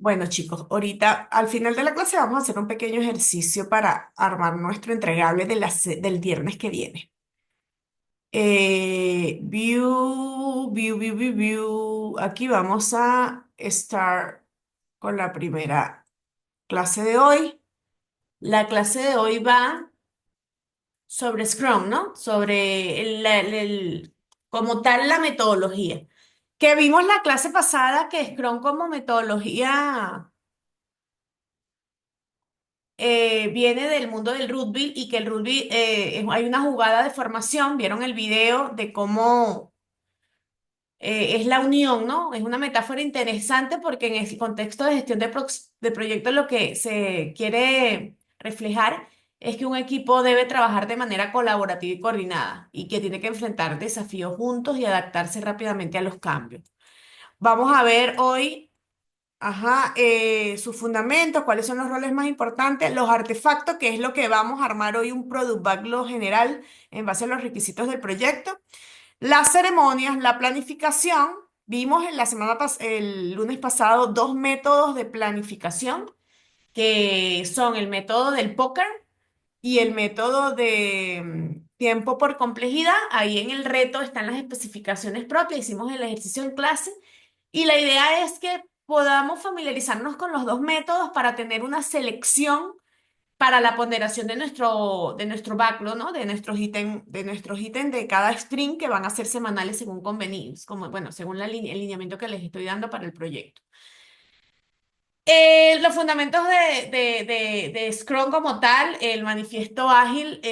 Bueno, chicos, ahorita al final de la clase vamos a hacer un pequeño ejercicio para armar nuestro entregable del viernes que viene. View. Aquí vamos a estar con la primera clase de hoy. La clase de hoy va sobre Scrum, ¿no? Sobre como tal la metodología. Que vimos la clase pasada que Scrum como metodología viene del mundo del rugby y que el rugby hay una jugada de formación, vieron el video de cómo es la unión, ¿no? Es una metáfora interesante porque en el contexto de gestión de proyectos lo que se quiere reflejar es que un equipo debe trabajar de manera colaborativa y coordinada y que tiene que enfrentar desafíos juntos y adaptarse rápidamente a los cambios. Vamos a ver hoy. Ajá, sus fundamentos, cuáles son los roles más importantes, los artefactos, que es lo que vamos a armar hoy un product backlog general en base a los requisitos del proyecto, las ceremonias, la planificación. Vimos en el lunes pasado dos métodos de planificación, que son el método del póker y el método de tiempo por complejidad. Ahí en el reto están las especificaciones propias, hicimos el ejercicio en clase. Y la idea es que podamos familiarizarnos con los dos métodos para tener una selección para la ponderación de nuestro backlog, ¿no? De nuestros ítems de cada stream que van a ser semanales según convenidos, como, bueno, según el lineamiento que les estoy dando para el proyecto. Los fundamentos de Scrum como tal, el manifiesto ágil,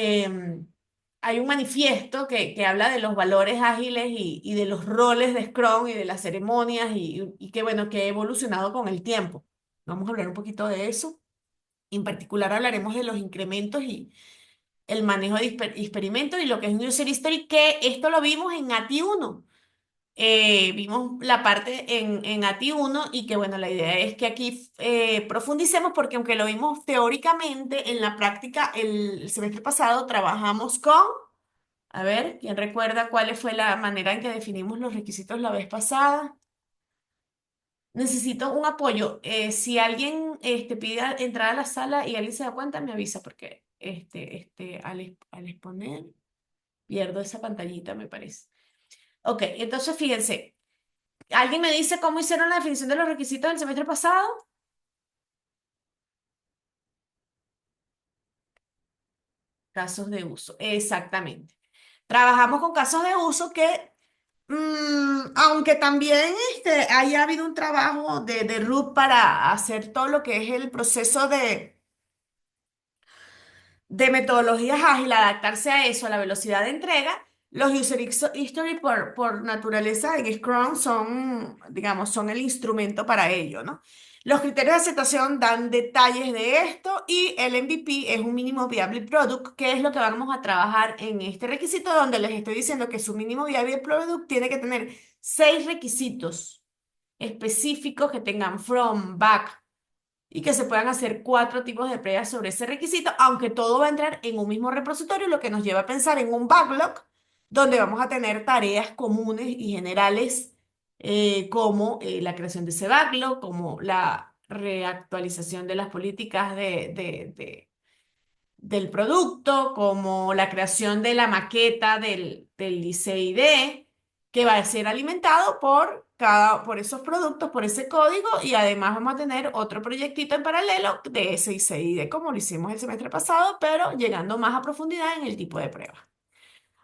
hay un manifiesto que habla de los valores ágiles y de los roles de Scrum y de las ceremonias y que bueno, que ha evolucionado con el tiempo. Vamos a hablar un poquito de eso. En particular hablaremos de los incrementos y el manejo de experimentos y lo que es User History, que esto lo vimos en ATI 1. Vimos la parte en ATI 1 y que bueno, la idea es que aquí profundicemos porque aunque lo vimos teóricamente, en la práctica el semestre pasado trabajamos con, a ver, ¿quién recuerda cuál fue la manera en que definimos los requisitos la vez pasada? Necesito un apoyo. Si alguien pide entrar a la sala y alguien se da cuenta, me avisa porque al exponer pierdo esa pantallita, me parece. Ok, entonces fíjense. ¿Alguien me dice cómo hicieron la definición de los requisitos del semestre pasado? Casos de uso, exactamente. Trabajamos con casos de uso que, aunque también haya habido un trabajo de RUT para hacer todo lo que es el proceso de metodologías ágiles, adaptarse a eso, a la velocidad de entrega, los history por naturaleza en Scrum son, digamos, son el instrumento para ello, ¿no? Los criterios de aceptación dan detalles de esto y el MVP es un mínimo viable product, que es lo que vamos a trabajar en este requisito, donde les estoy diciendo que su mínimo viable product tiene que tener 6 requisitos específicos que tengan from, back, y que se puedan hacer 4 tipos de pruebas sobre ese requisito, aunque todo va a entrar en un mismo repositorio, lo que nos lleva a pensar en un backlog donde vamos a tener tareas comunes y generales como la creación de ese backlog, como la reactualización de las políticas del producto, como la creación de la maqueta del ICID, que va a ser alimentado por esos productos, por ese código, y además vamos a tener otro proyectito en paralelo de ese ICID, como lo hicimos el semestre pasado, pero llegando más a profundidad en el tipo de prueba.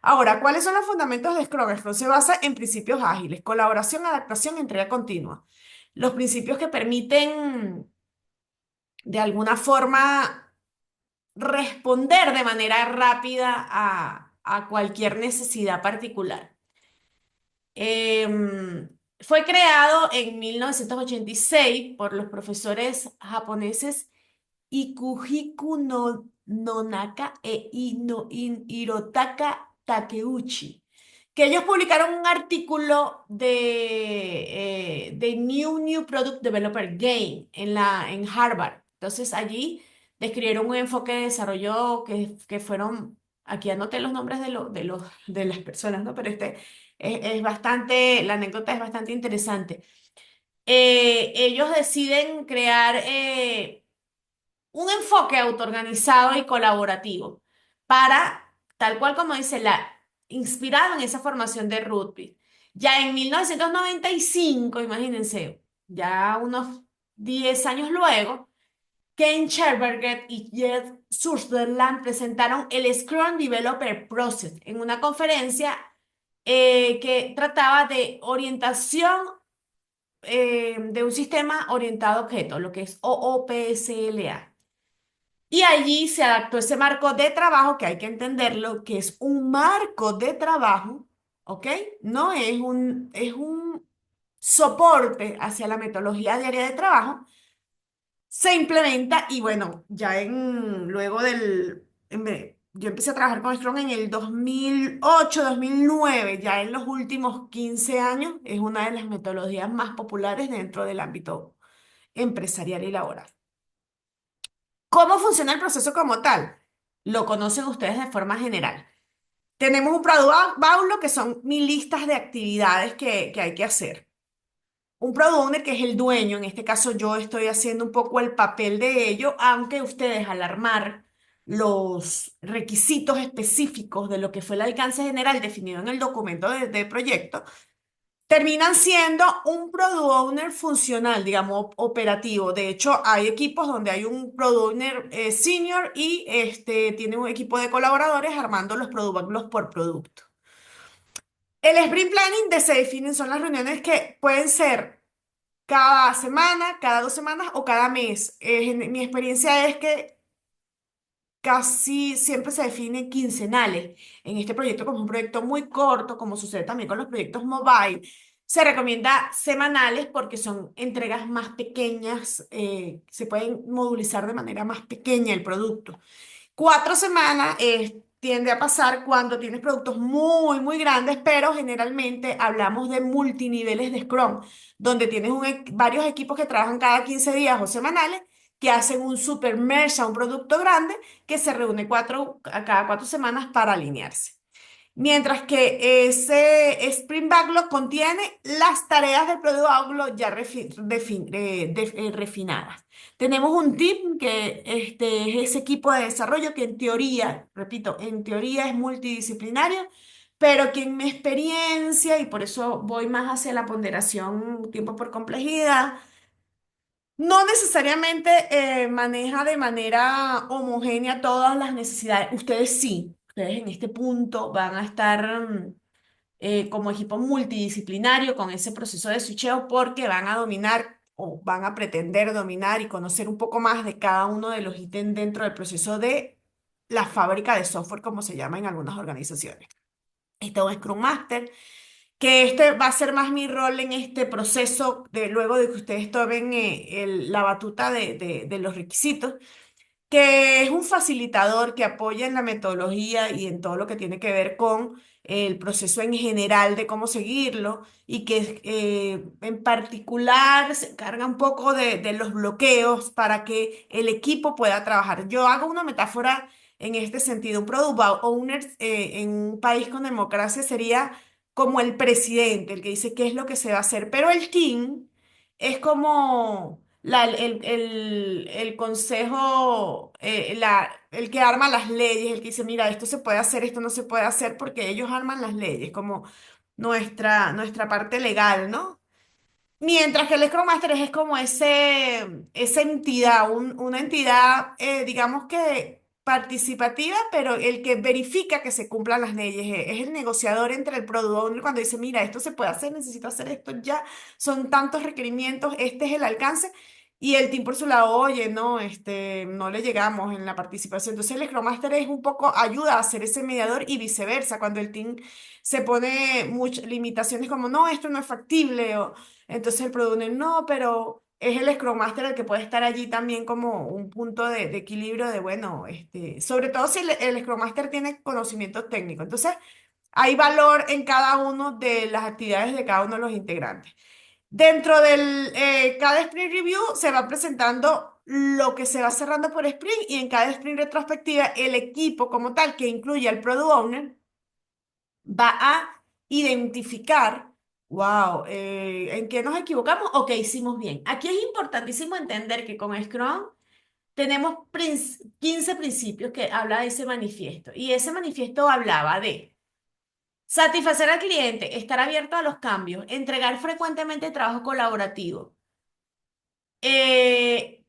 Ahora, ¿cuáles son los fundamentos de Scrum? Scrum se basa en principios ágiles: colaboración, adaptación, entrega continua. Los principios que permiten, de alguna forma, responder de manera rápida a cualquier necesidad particular. Fue creado en 1986 por los profesores japoneses Ikuhiku Nonaka Hirotaka Takeuchi, que ellos publicaron un artículo de New Product Developer Game en Harvard. Entonces allí describieron un enfoque de desarrollo que fueron, aquí anoté los nombres de las personas, ¿no? Pero la anécdota es bastante interesante. ellos deciden crear un enfoque autoorganizado y colaborativo para, tal cual como dice, inspirado en esa formación de rugby. Ya en 1995, imagínense, ya unos 10 años luego, Ken Scherberger y Jeff Sutherland presentaron el Scrum Developer Process en una conferencia que trataba de orientación de un sistema orientado a objetos, lo que es OOPSLA. Y allí se adaptó ese marco de trabajo, que hay que entenderlo, que es un marco de trabajo, ¿ok? No es es un soporte hacia la metodología diaria de trabajo. Se implementa y bueno, luego yo empecé a trabajar con Scrum en el 2008, 2009, ya en los últimos 15 años es una de las metodologías más populares dentro del ámbito empresarial y laboral. ¿Cómo funciona el proceso como tal? Lo conocen ustedes de forma general. Tenemos un product backlog que son 1000 listas de actividades que hay que hacer. Un product owner que es el dueño, en este caso yo estoy haciendo un poco el papel de ello, aunque ustedes al armar los requisitos específicos de lo que fue el alcance general definido en el documento de proyecto, terminan siendo un product owner funcional, digamos, operativo. De hecho, hay equipos donde hay un product owner senior y tiene un equipo de colaboradores armando los product backlogs por producto. El sprint planning se definen, son las reuniones que pueden ser cada semana, cada 2 semanas o cada mes. Mi experiencia es que casi siempre se define quincenales. En este proyecto, como es un proyecto muy corto, como sucede también con los proyectos mobile, se recomienda semanales porque son entregas más pequeñas, se pueden modulizar de manera más pequeña el producto. 4 semanas tiende a pasar cuando tienes productos muy, muy grandes, pero generalmente hablamos de multiniveles de Scrum, donde tienes varios equipos que trabajan cada 15 días o semanales, que hacen un super merge a un producto grande que se reúne a cada 4 semanas para alinearse. Mientras que ese Sprint Backlog contiene las tareas del Product Backlog ya refinadas. Tenemos un team que es ese equipo de desarrollo que en teoría, repito, en teoría es multidisciplinario, pero que en mi experiencia, y por eso voy más hacia la ponderación tiempo por complejidad, no necesariamente maneja de manera homogénea todas las necesidades. Ustedes sí, ustedes en este punto van a estar como equipo multidisciplinario con ese proceso de switcheo porque van a dominar o van a pretender dominar y conocer un poco más de cada uno de los ítems dentro del proceso de la fábrica de software, como se llama en algunas organizaciones. Este es un Scrum Master que este va a ser más mi rol en este proceso de luego de que ustedes tomen la batuta de los requisitos, que es un facilitador que apoya en la metodología y en todo lo que tiene que ver con el proceso en general de cómo seguirlo y que en particular se encarga un poco de los bloqueos para que el equipo pueda trabajar. Yo hago una metáfora en este sentido. Un product owner en un país con democracia sería como el presidente, el que dice qué es lo que se va a hacer, pero el team es como el consejo, el que arma las leyes, el que dice, mira, esto se puede hacer, esto no se puede hacer, porque ellos arman las leyes, como nuestra parte legal, ¿no? Mientras que el Scrum Master es como esa entidad, una entidad, digamos que participativa, pero el que verifica que se cumplan las leyes. Es el negociador entre el product owner cuando dice, mira, esto se puede hacer, necesito hacer esto ya, son tantos requerimientos, este es el alcance. Y el team por su lado, oye, no, no le llegamos en la participación. Entonces el Scrum Master es un poco ayuda a ser ese mediador y viceversa. Cuando el team se pone muchas limitaciones como, no, esto no es factible, entonces el product owner no, pero es el Scrum Master el que puede estar allí también como un punto de equilibrio de, bueno, sobre todo si el Scrum Master tiene conocimientos técnicos. Entonces, hay valor en cada uno de las actividades de cada uno de los integrantes. Dentro del cada sprint review se va presentando lo que se va cerrando por sprint y en cada sprint retrospectiva el equipo como tal, que incluye al product owner, va a identificar Wow, ¿en qué nos equivocamos o qué hicimos bien? Aquí es importantísimo entender que con Scrum tenemos 15 principios que habla de ese manifiesto. Y ese manifiesto hablaba de satisfacer al cliente, estar abierto a los cambios, entregar frecuentemente trabajo colaborativo,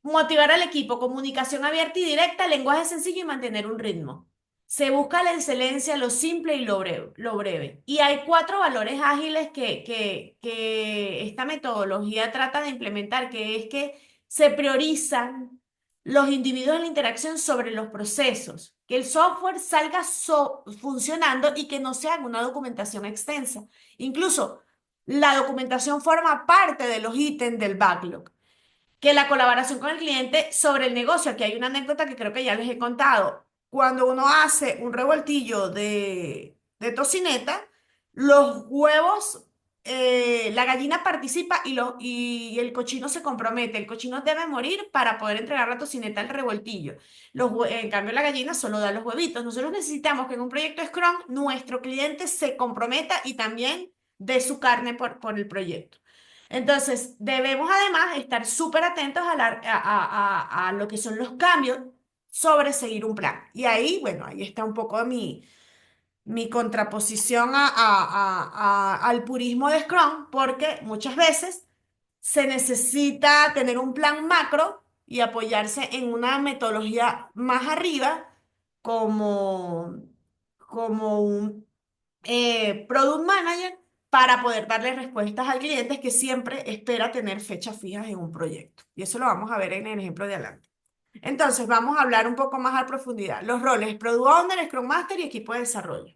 motivar al equipo, comunicación abierta y directa, lenguaje sencillo y mantener un ritmo. Se busca la excelencia, lo simple y lo breve. Y hay cuatro valores ágiles que esta metodología trata de implementar, que es que se priorizan los individuos en la interacción sobre los procesos, que el software salga funcionando y que no se haga una documentación extensa. Incluso la documentación forma parte de los ítems del backlog, que la colaboración con el cliente sobre el negocio. Aquí hay una anécdota que creo que ya les he contado. Cuando uno hace un revoltillo de tocineta, los huevos, la gallina participa y el cochino se compromete. El cochino debe morir para poder entregar la tocineta al revoltillo. En cambio, la gallina solo da los huevitos. Nosotros necesitamos que en un proyecto Scrum nuestro cliente se comprometa y también dé su carne por el proyecto. Entonces, debemos además estar súper atentos a lo que son los cambios sobre seguir un plan. Y ahí, bueno, ahí está un poco mi contraposición al purismo de Scrum, porque muchas veces se necesita tener un plan macro y apoyarse en una metodología más arriba, como, como un Product Manager, para poder darle respuestas al cliente que siempre espera tener fechas fijas en un proyecto. Y eso lo vamos a ver en el ejemplo de adelante. Entonces, vamos a hablar un poco más a profundidad. Los roles, Product Owner, Scrum Master y equipo de desarrollo.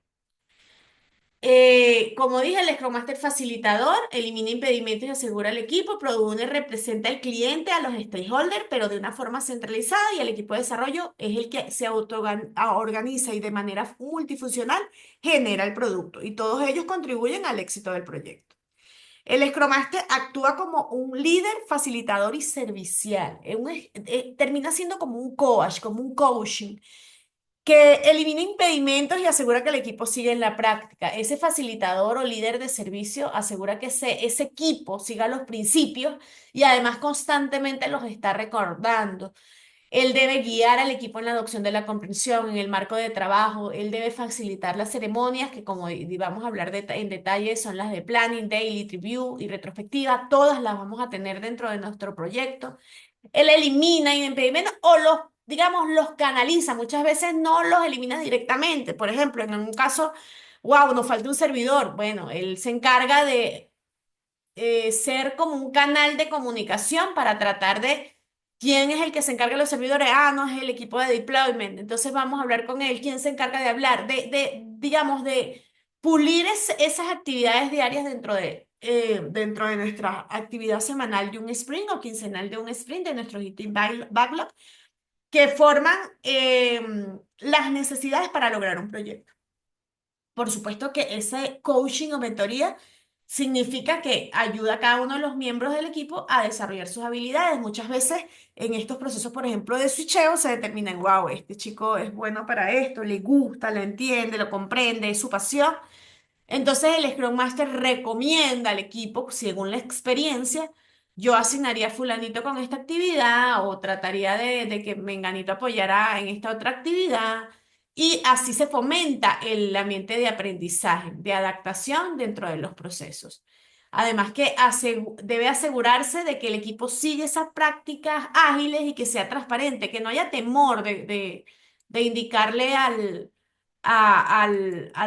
Como dije, el Scrum Master facilitador, elimina impedimentos y asegura al equipo. Product Owner representa al cliente, a los stakeholders, pero de una forma centralizada. Y el equipo de desarrollo es el que se organiza y de manera multifuncional genera el producto. Y todos ellos contribuyen al éxito del proyecto. El Scrum Master actúa como un líder, facilitador y servicial. Termina siendo como un coach, como un coaching que elimina impedimentos y asegura que el equipo siga en la práctica. Ese facilitador o líder de servicio asegura que ese equipo siga los principios y además constantemente los está recordando. Él debe guiar al equipo en la adopción de la comprensión, en el marco de trabajo. Él debe facilitar las ceremonias, que como vamos a hablar en detalle, son las de planning, daily, review y retrospectiva. Todas las vamos a tener dentro de nuestro proyecto. Él elimina impedimentos o digamos, los canaliza. Muchas veces no los elimina directamente. Por ejemplo, en un caso, wow, nos falta un servidor. Bueno, él se encarga de ser como un canal de comunicación para tratar de quién es el que se encarga de los servidores. Ah, no, es el equipo de deployment. Entonces vamos a hablar con él. ¿Quién se encarga de hablar? Digamos, de pulir esas actividades diarias dentro de nuestra actividad semanal de un sprint o quincenal de un sprint de nuestro Hitting Backlog, que forman las necesidades para lograr un proyecto. Por supuesto que ese coaching o mentoría significa que ayuda a cada uno de los miembros del equipo a desarrollar sus habilidades. Muchas veces en estos procesos, por ejemplo, de switcheo, se determina, wow, este chico es bueno para esto, le gusta, lo entiende, lo comprende, es su pasión. Entonces el Scrum Master recomienda al equipo, según la experiencia, yo asignaría a fulanito con esta actividad o trataría de que menganito apoyara en esta otra actividad, y así se fomenta el ambiente de aprendizaje, de adaptación dentro de los procesos. Además que debe asegurarse de que el equipo sigue esas prácticas ágiles y que sea transparente, que no haya temor de indicarle a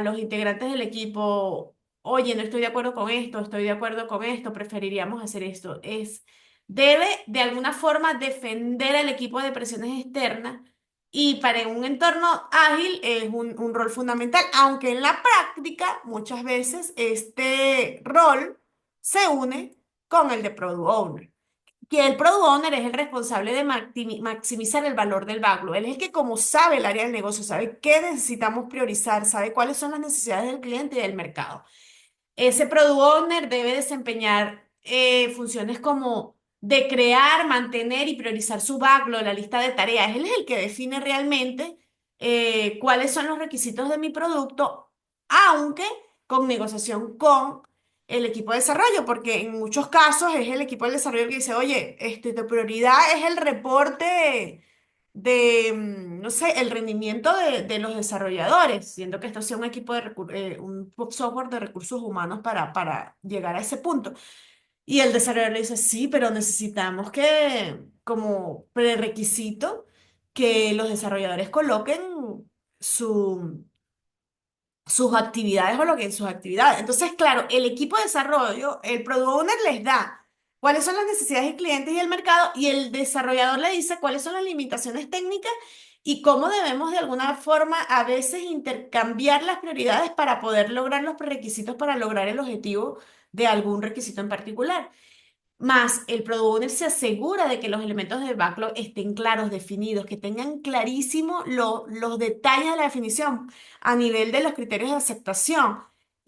los integrantes del equipo, oye, no estoy de acuerdo con esto, estoy de acuerdo con esto, preferiríamos hacer esto. Debe de alguna forma defender al equipo de presiones externas, y para un entorno ágil es un rol fundamental, aunque en la práctica muchas veces este rol se une con el de Product Owner, que el product owner es el responsable de maximizar el valor del backlog. Él es el que, como sabe el área del negocio, sabe qué necesitamos priorizar, sabe cuáles son las necesidades del cliente y del mercado. Ese product owner debe desempeñar funciones como de crear, mantener y priorizar su backlog, la lista de tareas. Él es el que define realmente cuáles son los requisitos de mi producto, aunque con negociación con el equipo de desarrollo, porque en muchos casos es el equipo de desarrollo el que dice, oye, tu prioridad es el reporte no sé, el rendimiento de los desarrolladores, siendo que esto sea un equipo un software de recursos humanos para llegar a ese punto. Y el desarrollador le dice, sí, pero necesitamos como prerequisito, que los desarrolladores coloquen su sus actividades o lo que en sus actividades. Entonces, claro, el equipo de desarrollo, el product owner les da cuáles son las necesidades del cliente y el mercado, y el desarrollador le dice cuáles son las limitaciones técnicas y cómo debemos de alguna forma a veces intercambiar las prioridades para poder lograr los prerequisitos para lograr el objetivo de algún requisito en particular. Más el product owner se asegura de que los elementos del backlog estén claros, definidos, que tengan clarísimo los detalles de la definición a nivel de los criterios de aceptación.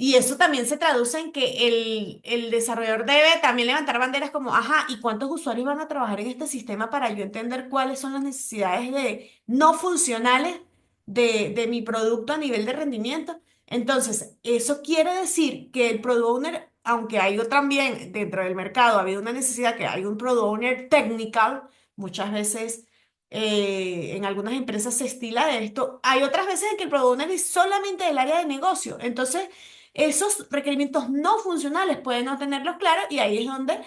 Y eso también se traduce en que el desarrollador debe también levantar banderas como, ajá, ¿y cuántos usuarios van a trabajar en este sistema para yo entender cuáles son las necesidades no funcionales de mi producto a nivel de rendimiento? Entonces, eso quiere decir que el product owner, aunque hay también dentro del mercado, ha habido una necesidad que hay un product owner technical, muchas veces en algunas empresas se estila de esto, hay otras veces en que el product owner es solamente del área de negocio. Entonces, esos requerimientos no funcionales pueden no tenerlos claros y ahí es donde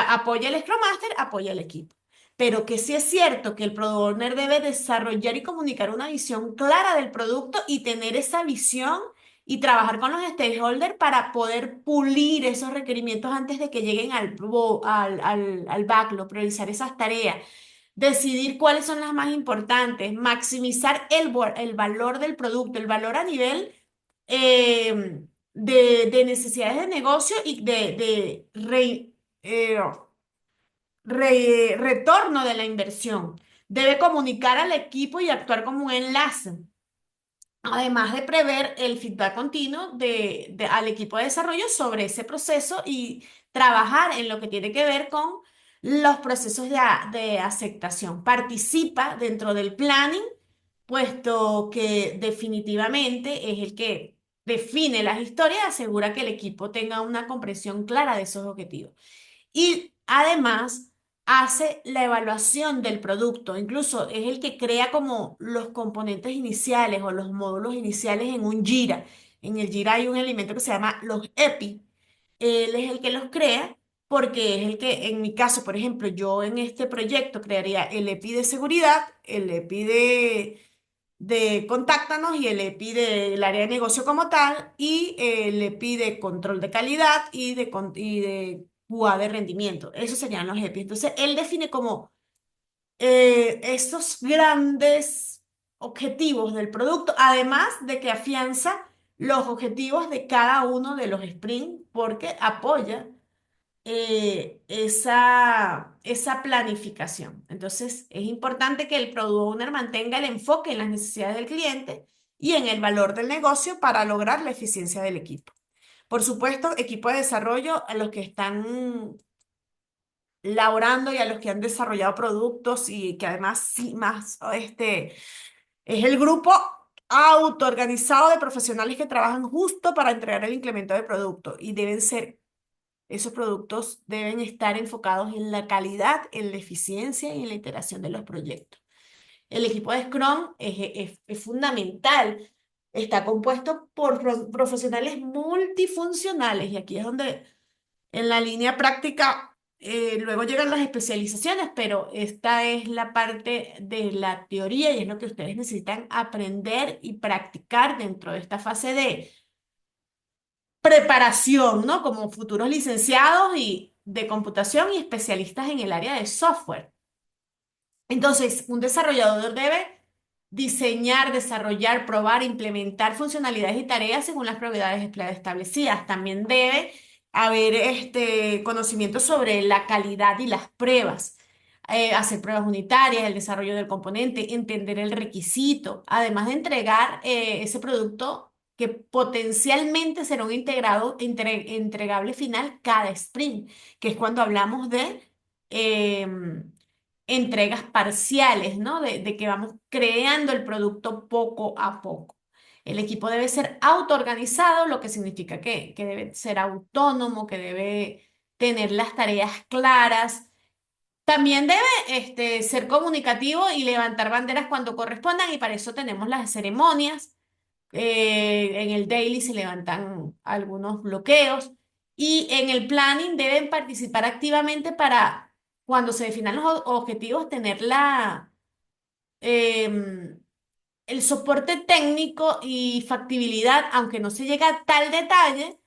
apoya el Scrum Master, apoya el equipo. Pero que sí es cierto que el product owner debe desarrollar y comunicar una visión clara del producto y tener esa visión y trabajar con los stakeholders para poder pulir esos requerimientos antes de que lleguen al backlog, priorizar esas tareas, decidir cuáles son las más importantes, maximizar el valor del producto, el valor a nivel de necesidades de negocio y eh, retorno de la inversión. Debe comunicar al equipo y actuar como un enlace. Además de prever el feedback continuo al equipo de desarrollo sobre ese proceso y trabajar en lo que tiene que ver con los procesos de aceptación. Participa dentro del planning, puesto que definitivamente es el que define las historias, asegura que el equipo tenga una comprensión clara de esos objetivos. Y además hace la evaluación del producto, incluso es el que crea como los componentes iniciales o los módulos iniciales en un Jira. En el Jira hay un elemento que se llama los EPI. Él es el que los crea porque es el que, en mi caso, por ejemplo, yo en este proyecto crearía el EPI de seguridad, el EPI de contáctanos y el EPI del área de negocio como tal y el EPI de control de calidad y de QA de rendimiento. Esos serían los EPI. Entonces, él define como estos grandes objetivos del producto, además de que afianza los objetivos de cada uno de los sprints porque apoya esa planificación. Entonces, es importante que el product owner mantenga el enfoque en las necesidades del cliente y en el valor del negocio para lograr la eficiencia del equipo. Por supuesto, equipo de desarrollo, a los que están laborando y a los que han desarrollado productos y que además sí, más es el grupo autoorganizado de profesionales que trabajan justo para entregar el incremento de producto y deben ser esos productos deben estar enfocados en la calidad, en la eficiencia y en la iteración de los proyectos. El equipo de Scrum es fundamental. Está compuesto por profesionales multifuncionales y aquí es donde en la línea práctica luego llegan las especializaciones, pero esta es la parte de la teoría y es lo que ustedes necesitan aprender y practicar dentro de esta fase de preparación, ¿no? Como futuros licenciados y de computación y especialistas en el área de software. Entonces, un desarrollador debe diseñar, desarrollar, probar, implementar funcionalidades y tareas según las propiedades establecidas. También debe haber conocimiento sobre la calidad y las pruebas, hacer pruebas unitarias, el desarrollo del componente, entender el requisito, además de entregar ese producto que potencialmente será un entregable final cada sprint, que es cuando hablamos de entregas parciales, ¿no? De que vamos creando el producto poco a poco. El equipo debe ser autoorganizado, lo que significa que debe ser autónomo, que debe tener las tareas claras. También debe ser comunicativo y levantar banderas cuando correspondan, y para eso tenemos las ceremonias. En el daily se levantan algunos bloqueos y en el planning deben participar activamente para cuando se definan los objetivos tener em, el soporte técnico y factibilidad, aunque no se llega a tal detalle,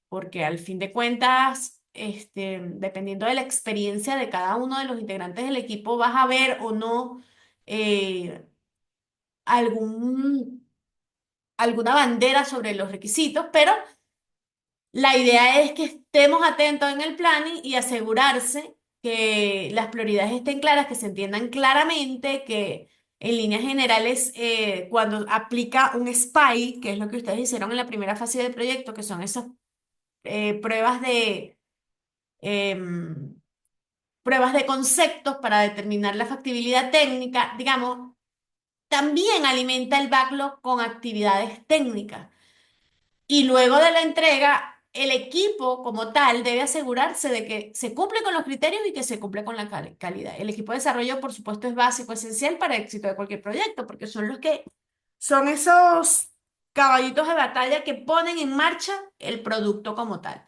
porque al fin de cuentas, dependiendo de la experiencia de cada uno de los integrantes del equipo, vas a ver o no eh, algún alguna bandera sobre los requisitos, pero la idea es que estemos atentos en el planning y asegurarse que las prioridades estén claras, que se entiendan claramente, que en líneas generales, cuando aplica un SPY, que es lo que ustedes hicieron en la primera fase del proyecto, que son esas pruebas em, pruebas de conceptos para determinar la factibilidad técnica, digamos, también alimenta el backlog con actividades técnicas. Y luego de la entrega, el equipo como tal debe asegurarse de que se cumple con los criterios y que se cumple con la calidad. El equipo de desarrollo, por supuesto, es básico, esencial para el éxito de cualquier proyecto, porque son los que son esos caballitos de batalla que ponen en marcha el producto como tal.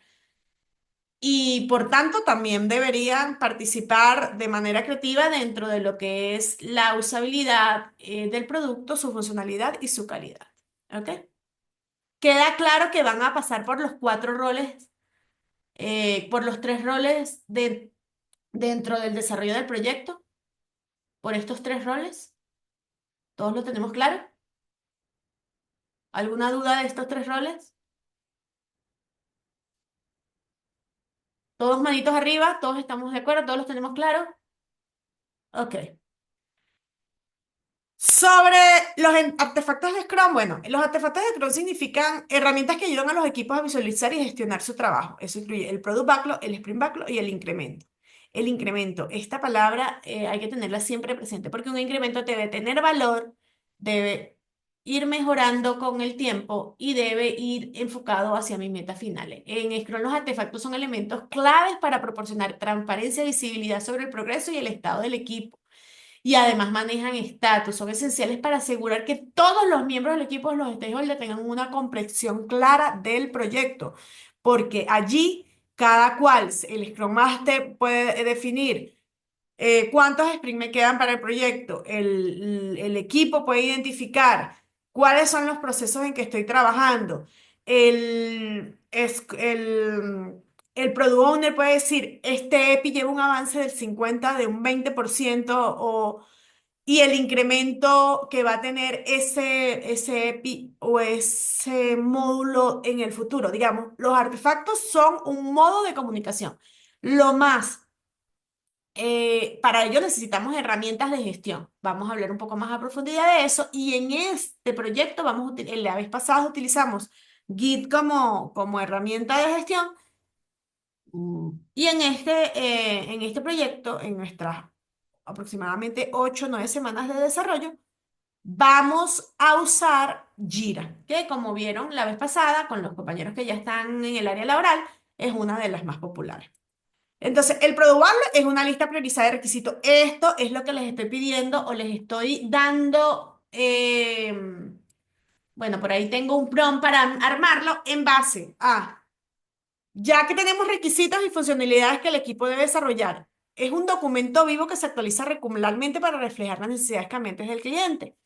Y por tanto, también deberían participar de manera creativa dentro de lo que es la usabilidad, del producto, su funcionalidad y su calidad. ¿Ok? Queda claro que van a pasar por los cuatro roles, por los tres roles dentro del desarrollo del proyecto, por estos tres roles. ¿Todos lo tenemos claro? ¿Alguna duda de estos tres roles? ¿Todos manitos arriba? ¿Todos estamos de acuerdo? ¿Todos los tenemos claros? Ok. Sobre los artefactos de Scrum, bueno, los artefactos de Scrum significan herramientas que ayudan a los equipos a visualizar y gestionar su trabajo. Eso incluye el Product Backlog, el Sprint Backlog y el incremento. El incremento, esta palabra hay que tenerla siempre presente porque un incremento debe tener valor, debe ir mejorando con el tiempo y debe ir enfocado hacia mis metas finales. En Scrum los artefactos son elementos claves para proporcionar transparencia y visibilidad sobre el progreso y el estado del equipo, y además manejan estatus. Son esenciales para asegurar que todos los miembros del equipo, los stakeholders, tengan una comprensión clara del proyecto, porque allí cada cual, el Scrum Master puede definir cuántos sprints me quedan para el proyecto. El equipo puede identificar cuáles son los procesos en que estoy trabajando. El Product Owner puede decir, este EPI lleva un avance del 50, de un 20%, y el incremento que va a tener ese EPI o ese módulo en el futuro. Digamos, los artefactos son un modo de comunicación. Lo más para ello necesitamos herramientas de gestión. Vamos a hablar un poco más a profundidad de eso. Y en este proyecto la vez pasada utilizamos Git como herramienta de gestión. Y en este proyecto, en nuestras aproximadamente 8 o 9 semanas de desarrollo, vamos a usar Jira, que como vieron la vez pasada con los compañeros que ya están en el área laboral, es una de las más populares. Entonces, el probable es una lista priorizada de requisitos. Esto es lo que les estoy pidiendo o les estoy dando. Bueno, por ahí tengo un prompt para armarlo en base a, ya que tenemos requisitos y funcionalidades que el equipo debe desarrollar. Es un documento vivo que se actualiza regularmente para reflejar las necesidades cambiantes del cliente.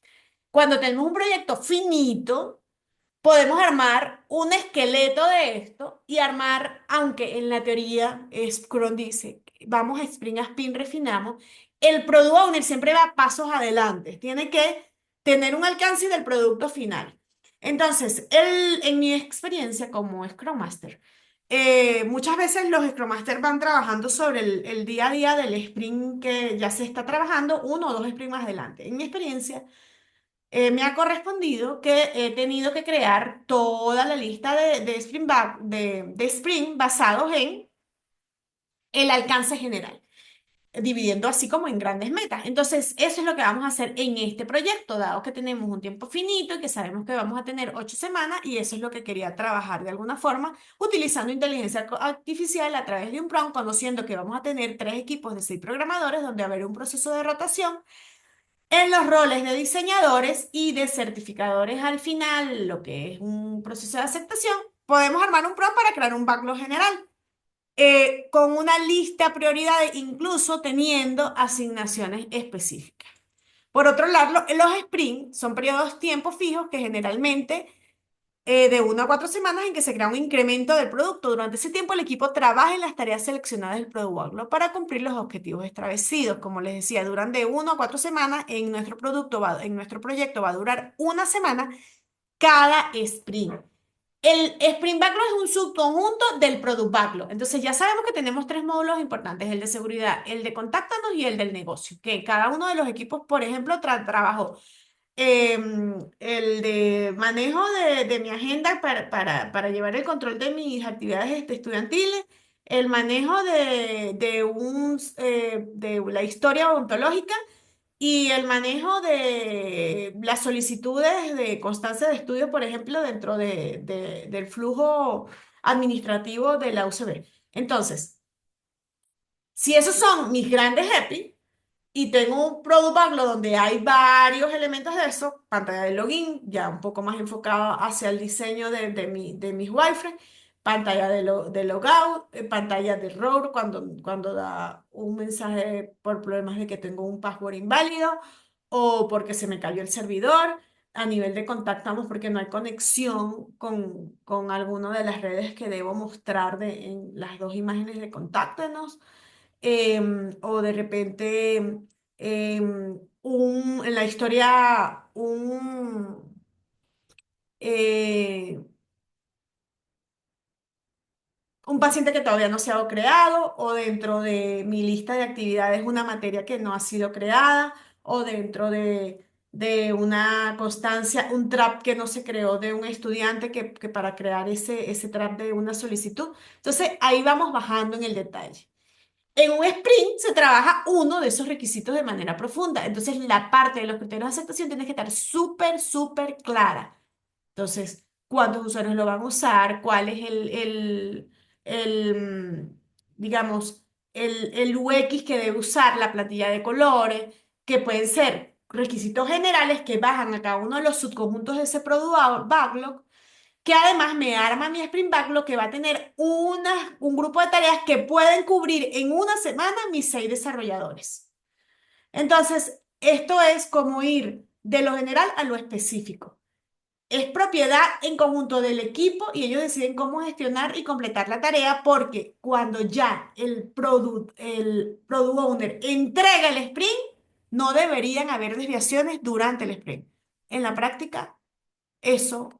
Cuando tenemos un proyecto finito, podemos armar un esqueleto de esto y armar, aunque en la teoría Scrum dice, vamos a sprint a sprint, refinamos, el Product Owner siempre va pasos adelante, tiene que tener un alcance del producto final. Entonces, en mi experiencia como Scrum Master, muchas veces los Scrum Masters van trabajando sobre el día a día del sprint que ya se está trabajando, uno o dos sprints más adelante. En mi experiencia, me ha correspondido que he tenido que crear toda la lista de de sprint basados en el alcance general. dividiendo así como en grandes metas. Entonces, eso es lo que vamos a hacer en este proyecto, dado que tenemos un tiempo finito y que sabemos que vamos a tener 8 semanas, y eso es lo que quería trabajar de alguna forma, utilizando inteligencia artificial a través de un prompt, conociendo que vamos a tener 3 equipos de 6 programadores, donde va a haber un proceso de rotación en los roles de diseñadores y de certificadores al final, lo que es un proceso de aceptación. Podemos armar un prompt para crear un backlog general con una lista de prioridades, incluso teniendo asignaciones específicas. Por otro lado, los sprints son periodos de tiempo fijos que generalmente de 1 a 4 semanas en que se crea un incremento del producto. Durante ese tiempo, el equipo trabaja en las tareas seleccionadas del Product Backlog para cumplir los objetivos establecidos. Como les decía, duran de 1 a 4 semanas. En nuestro en nuestro proyecto va a durar 1 semana cada sprint. El Sprint Backlog es un subconjunto del Product Backlog. Entonces ya sabemos que tenemos 3 módulos importantes: el de seguridad, el de contáctanos y el del negocio, que cada uno de los equipos, por ejemplo, trabajó el de manejo de mi agenda para llevar el control de mis actividades estudiantiles, el manejo de la historia ontológica y el manejo de las solicitudes de constancia de estudio, por ejemplo, dentro del flujo administrativo de la UCB. Entonces, si esos son mis grandes EPI, y tengo un product backlog donde hay varios elementos de eso: pantalla de login, ya un poco más enfocado hacia el diseño de mis wireframes, pantalla de logout, pantalla de error cuando da un mensaje por problemas de que tengo un password inválido o porque se me cayó el servidor. A nivel de contactamos porque no hay conexión con alguna de las redes que debo mostrar en las 2 imágenes de contáctenos. O de repente en la historia eh, un paciente que todavía no se ha creado, o dentro de mi lista de actividades una materia que no ha sido creada, o dentro de una constancia, un trap que no se creó de un estudiante que para crear ese trap de una solicitud. Entonces ahí vamos bajando en el detalle. En un sprint se trabaja uno de esos requisitos de manera profunda. Entonces, la parte de los criterios de aceptación tiene que estar súper, súper clara. Entonces, ¿cuántos usuarios lo van a usar? ¿Cuál es digamos, el UX que debe usar la plantilla de colores? Que pueden ser requisitos generales que bajan a cada uno de los subconjuntos de ese product backlog, que además me arma mi Sprint Backlog, que va a tener un grupo de tareas que pueden cubrir en 1 semana mis 6 desarrolladores. Entonces, esto es como ir de lo general a lo específico. Es propiedad en conjunto del equipo y ellos deciden cómo gestionar y completar la tarea, porque cuando ya el product owner entrega el sprint, no deberían haber desviaciones durante el sprint. En la práctica, eso,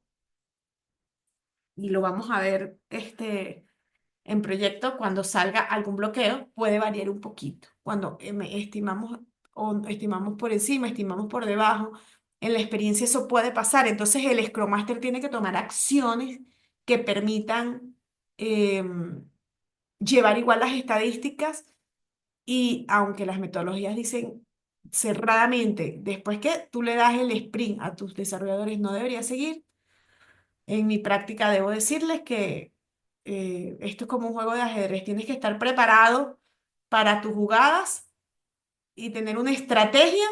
y lo vamos a ver en proyecto, cuando salga algún bloqueo, puede variar un poquito. Cuando estimamos o estimamos por encima, estimamos por debajo, en la experiencia eso puede pasar. Entonces el Scrum Master tiene que tomar acciones que permitan llevar igual las estadísticas, y aunque las metodologías dicen cerradamente, después que tú le das el sprint a tus desarrolladores, no debería seguir. En mi práctica debo decirles que esto es como un juego de ajedrez. Tienes que estar preparado para tus jugadas y tener una estrategia,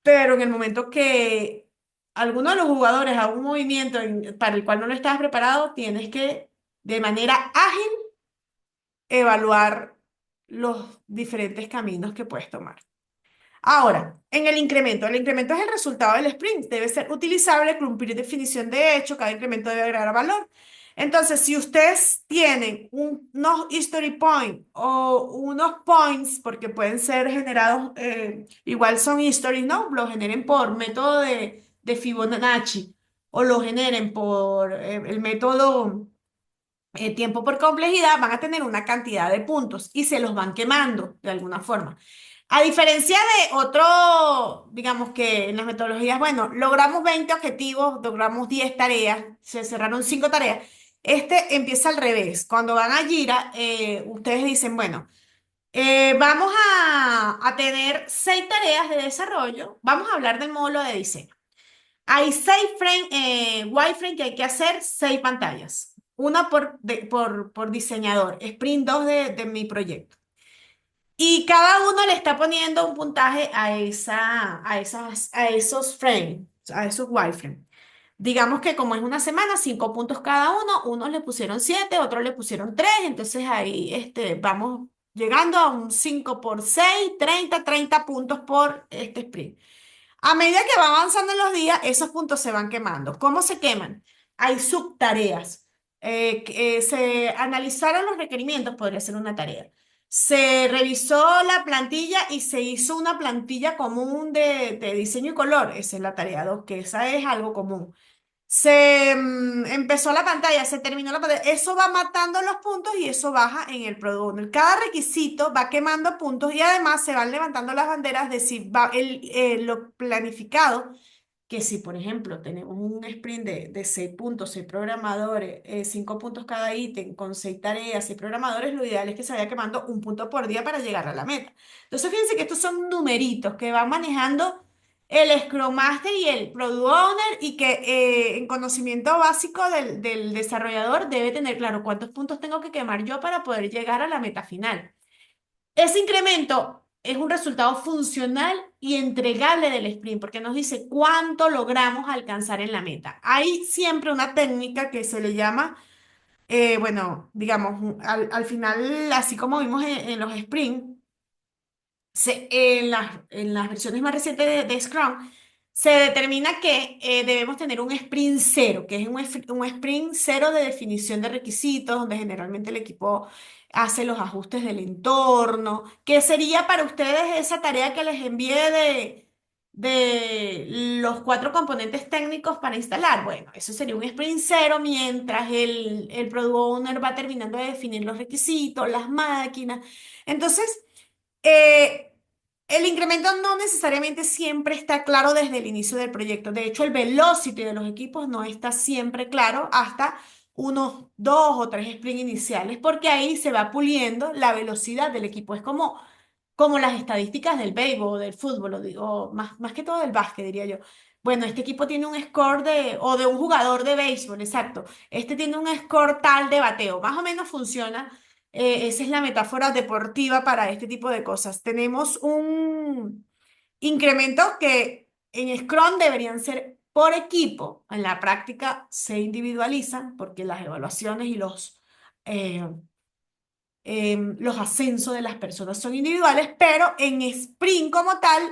pero en el momento que alguno de los jugadores haga un movimiento para el cual no lo estabas preparado, tienes que, de manera ágil, evaluar los diferentes caminos que puedes tomar. Ahora, en el incremento es el resultado del sprint. Debe ser utilizable, cumplir definición de hecho, cada incremento debe agregar valor. Entonces, si ustedes tienen unos history points o unos points, porque pueden ser generados, igual son histories, ¿no? Lo generen por método de Fibonacci, o lo generen por el método tiempo por complejidad, van a tener una cantidad de puntos y se los van quemando de alguna forma. A diferencia de otro, digamos que en las metodologías, bueno, logramos 20 objetivos, logramos 10 tareas, se cerraron 5 tareas. Este empieza al revés. Cuando van a Jira, ustedes dicen, bueno, Vamos a tener 6 tareas de desarrollo. Vamos a hablar del módulo de diseño. Hay 6 wireframe que hay que hacer, 6 pantallas. Una por diseñador. Sprint 2 de mi proyecto. Y cada uno le está poniendo un puntaje a esos frames, a esos wireframes. Digamos que como es una semana, 5 puntos cada uno, unos le pusieron 7, otros le pusieron 3, entonces ahí vamos llegando a un 5 por 6, 30 puntos por este sprint. A medida que va avanzando en los días, esos puntos se van quemando. ¿Cómo se queman? Hay subtareas. Se analizaron los requerimientos, podría ser una tarea. Se revisó la plantilla y se hizo una plantilla común de diseño y color. Esa es la tarea 2, que esa es algo común. Empezó la pantalla, se terminó la pantalla. Eso va matando los puntos y eso baja en el Product Owner. Cada requisito va quemando puntos y además se van levantando las banderas de si va lo planificado, que si por ejemplo tenemos un sprint de 6 puntos, 6 programadores, 5 puntos cada ítem, con 6 tareas, 6 programadores, lo ideal es que se vaya quemando un punto por día para llegar a la meta. Entonces fíjense que estos son numeritos que van manejando el Scrum Master y el Product Owner y que en conocimiento básico del desarrollador debe tener claro cuántos puntos tengo que quemar yo para poder llegar a la meta final. Ese incremento es un resultado funcional y entregable del sprint porque nos dice cuánto logramos alcanzar en la meta. Hay siempre una técnica que se le llama, bueno, digamos, al final, así como vimos en los sprints, en las versiones más recientes de Scrum, se determina que debemos tener un sprint cero, que es un sprint cero de definición de requisitos, donde generalmente el equipo hace los ajustes del entorno. ¿Qué sería para ustedes esa tarea que les envié de los 4 componentes técnicos para instalar? Bueno, eso sería un sprint cero mientras el Product Owner va terminando de definir los requisitos, las máquinas. Entonces, eh, el incremento no necesariamente siempre está claro desde el inicio del proyecto. De hecho, el velocity de los equipos no está siempre claro hasta unos 2 o 3 sprints iniciales, porque ahí se va puliendo la velocidad del equipo. Es como las estadísticas del béisbol o del fútbol, o más que todo del básquet, diría yo. Bueno, este equipo tiene un score o de un jugador de béisbol, exacto. Este tiene un score tal de bateo. Más o menos funciona. Esa es la metáfora deportiva para este tipo de cosas. Tenemos un incremento que en Scrum deberían ser por equipo. En la práctica se individualizan porque las evaluaciones y eh, los ascensos de las personas son individuales, pero en Sprint como tal,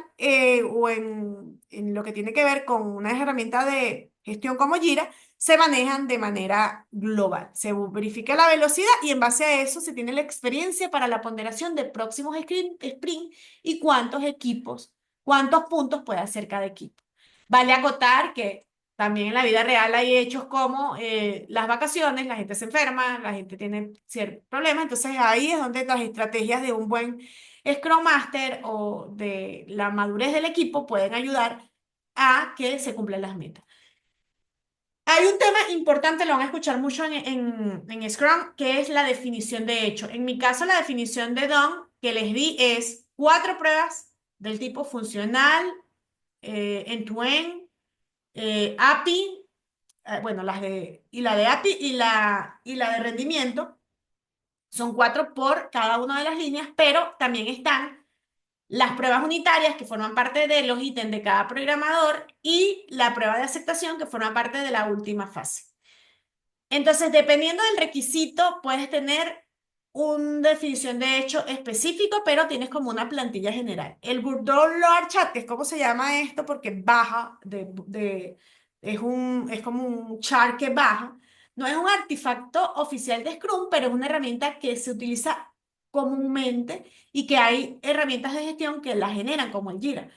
o en lo que tiene que ver con una herramienta de gestión como Jira, se manejan de manera global. Se verifica la velocidad y en base a eso se tiene la experiencia para la ponderación de próximos sprint y cuántos puntos puede hacer cada equipo. Vale acotar que también en la vida real hay hechos como las vacaciones, la gente se enferma, la gente tiene ciertos problemas, entonces ahí es donde las estrategias de un buen Scrum Master o de la madurez del equipo pueden ayudar a que se cumplan las metas. Hay un tema importante, lo van a escuchar mucho en Scrum, que es la definición de hecho. En mi caso, la definición de DOM que les di es 4 pruebas del tipo funcional, end-to-end, API, bueno, y la de API y la de rendimiento, son 4 por cada una de las líneas, pero también están las pruebas unitarias que forman parte de los ítems de cada programador y la prueba de aceptación que forma parte de la última fase. Entonces, dependiendo del requisito, puedes tener una definición de hecho específico, pero tienes como una plantilla general. El Bourdieu Loar Chat, que es como se llama esto, porque baja es como un chart que baja. No es un artefacto oficial de Scrum, pero es una herramienta que se utiliza comúnmente y que hay herramientas de gestión que la generan, como el Jira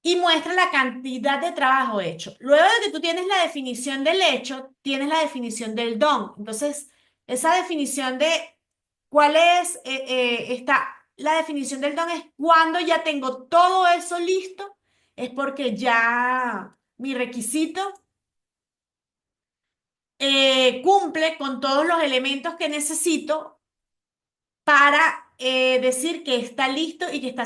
y muestra la cantidad de trabajo hecho. Luego de que tú tienes la definición del hecho, tienes la definición del don. Entonces, esa definición de cuál es, la definición del don es cuando ya tengo todo eso listo, es porque ya mi requisito cumple con todos los elementos que necesito para decir que está listo y que está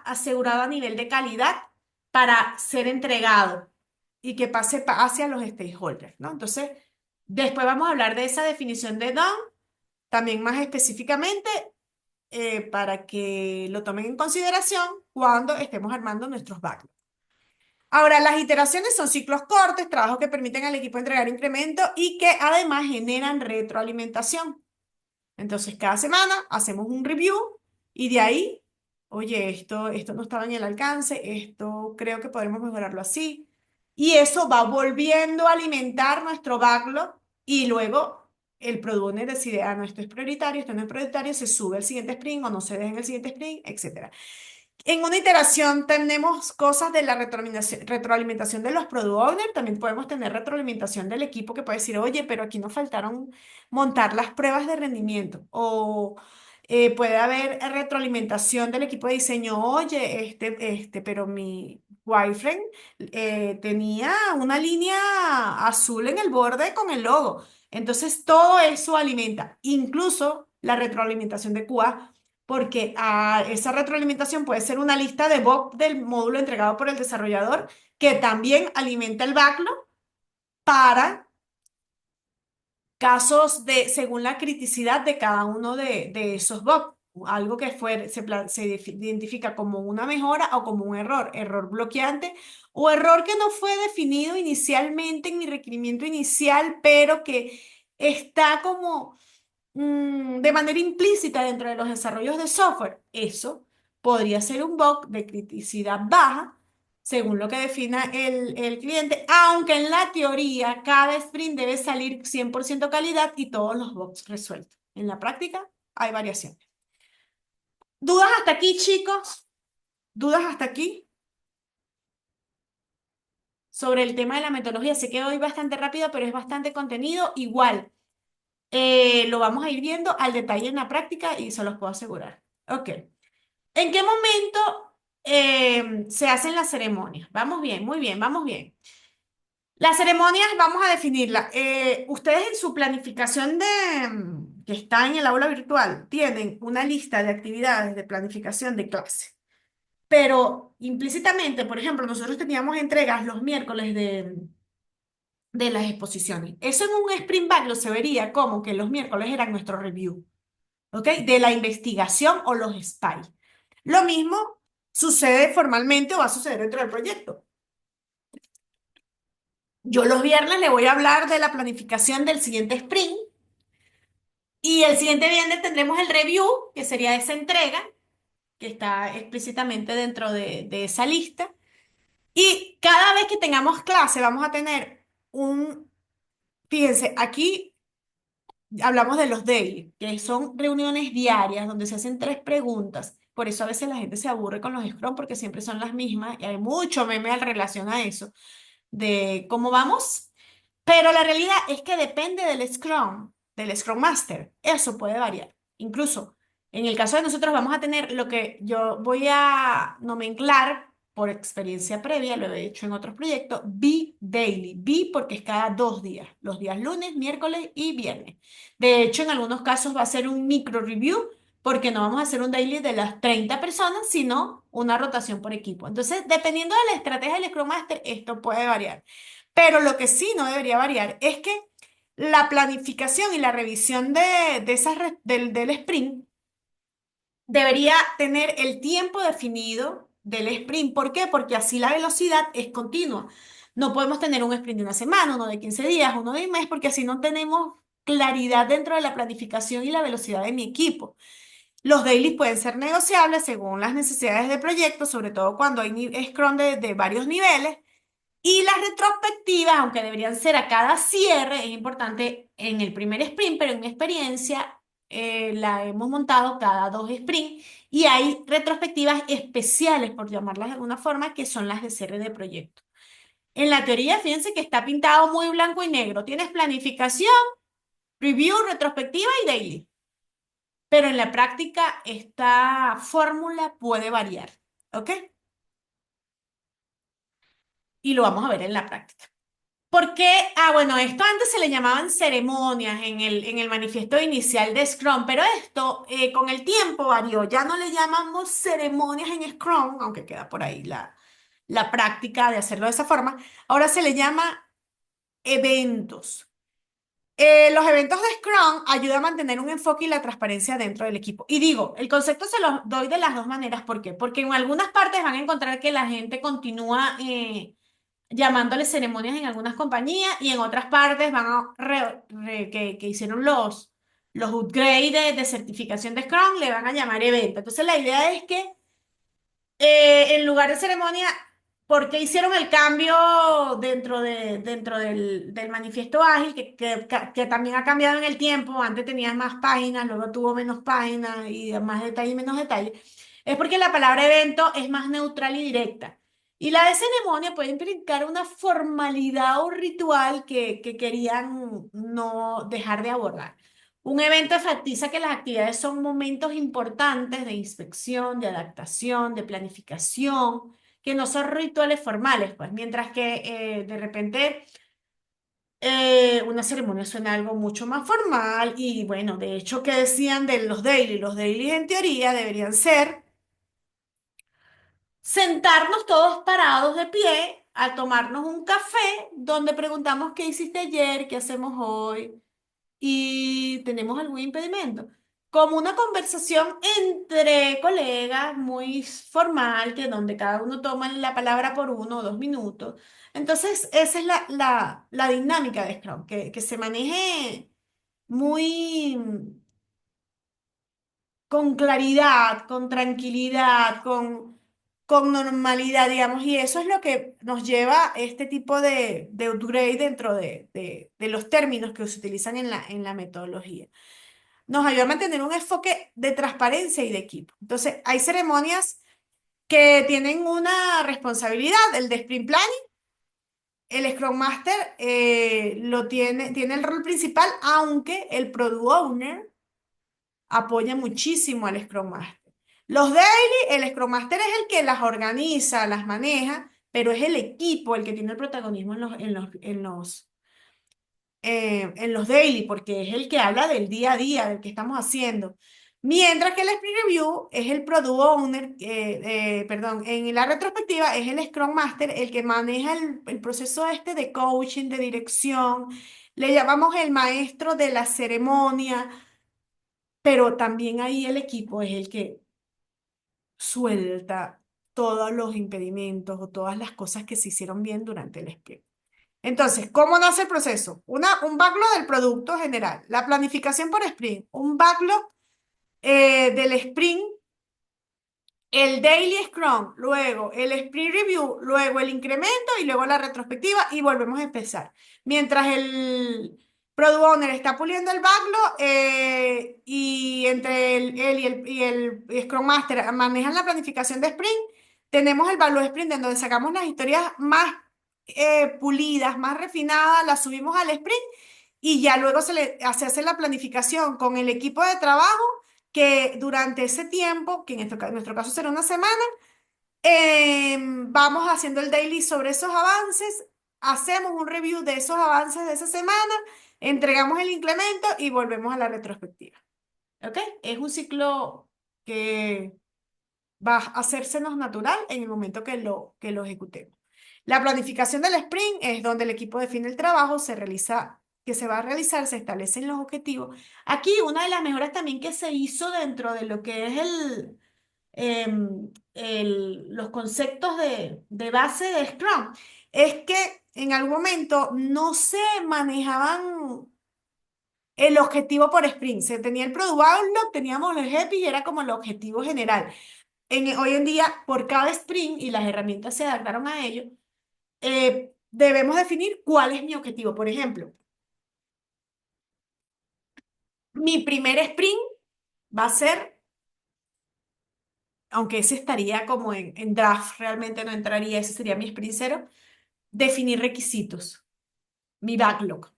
asegurado a nivel de calidad para ser entregado y que pase hacia los stakeholders, ¿no? Entonces, después vamos a hablar de esa definición de done, también más específicamente, para que lo tomen en consideración cuando estemos armando nuestros backlogs. Ahora, las iteraciones son ciclos cortos, trabajos que permiten al equipo entregar incrementos y que además generan retroalimentación. Entonces, cada semana hacemos un review y de ahí, oye, esto no estaba en el alcance, esto creo que podremos mejorarlo así. Y eso va volviendo a alimentar nuestro backlog y luego el product owner decide, ah, no, esto es prioritario, esto no es prioritario, se sube al siguiente sprint o no se deja en el siguiente sprint, etcétera. En una iteración tenemos cosas de la retroalimentación de los product owners, también podemos tener retroalimentación del equipo que puede decir, oye, pero aquí nos faltaron montar las pruebas de rendimiento. O puede haber retroalimentación del equipo de diseño, oye, pero mi wireframe tenía una línea azul en el borde con el logo. Entonces, todo eso alimenta, incluso la retroalimentación de QA, porque esa retroalimentación puede ser una lista de bugs del módulo entregado por el desarrollador que también alimenta el backlog para casos según la criticidad de cada uno de esos bugs. Algo que identifica como una mejora o como un error bloqueante o error que no fue definido inicialmente en mi requerimiento inicial, pero que está como de manera implícita dentro de los desarrollos de software. Eso podría ser un bug de criticidad baja, según lo que defina el cliente, aunque en la teoría cada sprint debe salir 100% calidad y todos los bugs resueltos. En la práctica hay variaciones. ¿Dudas hasta aquí, chicos? ¿Dudas hasta aquí sobre el tema de la metodología? Sé que hoy bastante rápido, pero es bastante contenido. Igual, lo vamos a ir viendo al detalle en la práctica y se los puedo asegurar. Ok. ¿En qué momento se hacen las ceremonias? Vamos bien, muy bien, vamos bien. Las ceremonias vamos a definirlas. Ustedes en su planificación que está en el aula virtual tienen una lista de actividades de planificación de clase. Pero implícitamente, por ejemplo, nosotros teníamos entregas los miércoles de las exposiciones. Eso en un sprint backlog se vería como que los miércoles eran nuestro review, ¿ok? De la investigación o los SPY. Lo mismo sucede formalmente o va a suceder dentro del proyecto. Yo los viernes le voy a hablar de la planificación del siguiente sprint y el siguiente viernes tendremos el review, que sería esa entrega, que está explícitamente dentro de esa lista. Y cada vez que tengamos clase vamos a tener fíjense, aquí hablamos de los daily, que son reuniones diarias donde se hacen 3 preguntas. Por eso a veces la gente se aburre con los Scrum porque siempre son las mismas y hay mucho meme en relación a eso, de cómo vamos. Pero la realidad es que depende del Scrum Master. Eso puede variar. Incluso en el caso de nosotros vamos a tener lo que yo voy a nomenclar por experiencia previa, lo he hecho en otros proyectos, B-Daily. B porque es cada 2 días, los días lunes, miércoles y viernes. De hecho, en algunos casos va a ser un micro review porque no vamos a hacer un daily de las 30 personas, sino una rotación por equipo. Entonces, dependiendo de la estrategia del Scrum Master, esto puede variar. Pero lo que sí no debería variar es que la planificación y la revisión del sprint debería tener el tiempo definido del sprint. ¿Por qué? Porque así la velocidad es continua. No podemos tener un sprint de una semana, uno de 15 días, uno de un mes, porque así no tenemos claridad dentro de la planificación y la velocidad de mi equipo. Los dailies pueden ser negociables según las necesidades del proyecto, sobre todo cuando hay Scrum de varios niveles. Y las retrospectivas, aunque deberían ser a cada cierre, es importante en el primer sprint, pero en mi experiencia la hemos montado cada 2 sprints y hay retrospectivas especiales, por llamarlas de alguna forma, que son las de cierre de proyecto. En la teoría, fíjense que está pintado muy blanco y negro. Tienes planificación, review, retrospectiva y daily. Pero en la práctica esta fórmula puede variar, ¿ok? Y lo vamos a ver en la práctica. ¿Por qué? Bueno, esto antes se le llamaban ceremonias en el manifiesto inicial de Scrum, pero esto con el tiempo varió. Ya no le llamamos ceremonias en Scrum, aunque queda por ahí la práctica de hacerlo de esa forma. Ahora se le llama eventos. Los eventos de Scrum ayudan a mantener un enfoque y la transparencia dentro del equipo. Y digo, el concepto se los doy de las dos maneras. ¿Por qué? Porque en algunas partes van a encontrar que la gente continúa llamándole ceremonias en algunas compañías y en otras partes van a que hicieron los upgrades de certificación de Scrum, le van a llamar evento. Entonces la idea es que en lugar de ceremonia, ¿por qué hicieron el cambio dentro del manifiesto ágil, que también ha cambiado en el tiempo? Antes tenías más páginas, luego tuvo menos páginas y más detalle y menos detalle. Es porque la palabra evento es más neutral y directa. Y la de ceremonia puede implicar una formalidad o ritual que querían no dejar de abordar. Un evento enfatiza que las actividades son momentos importantes de inspección, de adaptación, de planificación, que no son rituales formales, pues, mientras que de repente una ceremonia suena algo mucho más formal y bueno, de hecho, ¿qué decían de los daily? Los daily en teoría deberían ser sentarnos todos parados de pie a tomarnos un café donde preguntamos qué hiciste ayer, qué hacemos hoy y tenemos algún impedimento. Como una conversación entre colegas muy formal, que donde cada uno toma la palabra por 1 o 2 minutos. Entonces, esa es la dinámica de Scrum, que se maneje muy con claridad, con tranquilidad, con normalidad, digamos, y eso es lo que nos lleva a este tipo de upgrade dentro de los términos que se utilizan en la metodología. Nos ayuda a mantener un enfoque de transparencia y de equipo. Entonces, hay ceremonias que tienen una responsabilidad, el de Sprint Planning, el Scrum Master tiene el rol principal, aunque el Product Owner apoya muchísimo al Scrum Master. Los daily, el Scrum Master es el que las organiza, las maneja, pero es el equipo el que tiene el protagonismo en los daily, porque es el que habla del día a día, del que estamos haciendo. Mientras que el Sprint Review es el Product Owner, perdón, en la retrospectiva es el Scrum Master el que maneja el proceso este de coaching, de dirección. Le llamamos el maestro de la ceremonia, pero también ahí el equipo es el que suelta todos los impedimentos o todas las cosas que se hicieron bien durante el sprint. Entonces, ¿cómo nace el proceso? Un backlog del producto general, la planificación por sprint, un backlog del sprint, el daily scrum, luego el sprint review, luego el incremento y luego la retrospectiva y volvemos a empezar. Mientras el product owner está puliendo el backlog y entre él y el scrum master manejan la planificación de sprint, tenemos el backlog sprint en donde sacamos las historias más pulidas, más refinadas, las subimos al sprint y ya luego se hace la planificación con el equipo de trabajo que durante ese tiempo, que en nuestro caso será una semana, vamos haciendo el daily sobre esos avances, hacemos un review de esos avances de esa semana, entregamos el incremento y volvemos a la retrospectiva. ¿Ok? Es un ciclo que va a hacérsenos natural en el momento que lo ejecutemos. La planificación del sprint es donde el equipo define el trabajo, que se va a realizar, se establecen los objetivos. Aquí una de las mejoras también que se hizo dentro de lo que es los conceptos de base de Scrum es que en algún momento no se manejaban el objetivo por sprint. Se tenía el Product Outlook, teníamos los EPI y era como el objetivo general. Hoy en día, por cada sprint, y las herramientas se adaptaron a ello, debemos definir cuál es mi objetivo. Por ejemplo, mi primer sprint va a ser, aunque ese estaría como en draft, realmente no entraría, ese sería mi sprint cero, definir requisitos, mi backlog.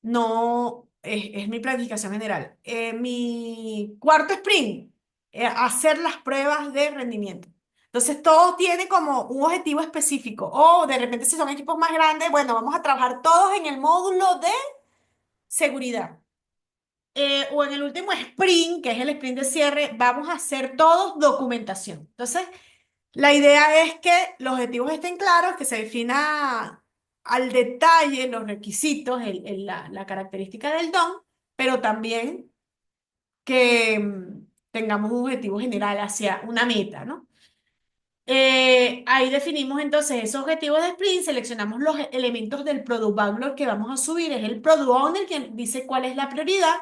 No, es mi planificación general. Mi cuarto sprint, hacer las pruebas de rendimiento. Entonces, todo tiene como un objetivo específico. O de repente, si son equipos más grandes, bueno, vamos a trabajar todos en el módulo de seguridad. O en el último sprint, que es el sprint de cierre, vamos a hacer todos documentación. Entonces, la idea es que los objetivos estén claros, que se defina al detalle los requisitos, la característica del don, pero también que tengamos un objetivo general hacia una meta, ¿no? Ahí definimos entonces esos objetivos de sprint, seleccionamos los elementos del product backlog que vamos a subir, es el product owner quien dice cuál es la prioridad.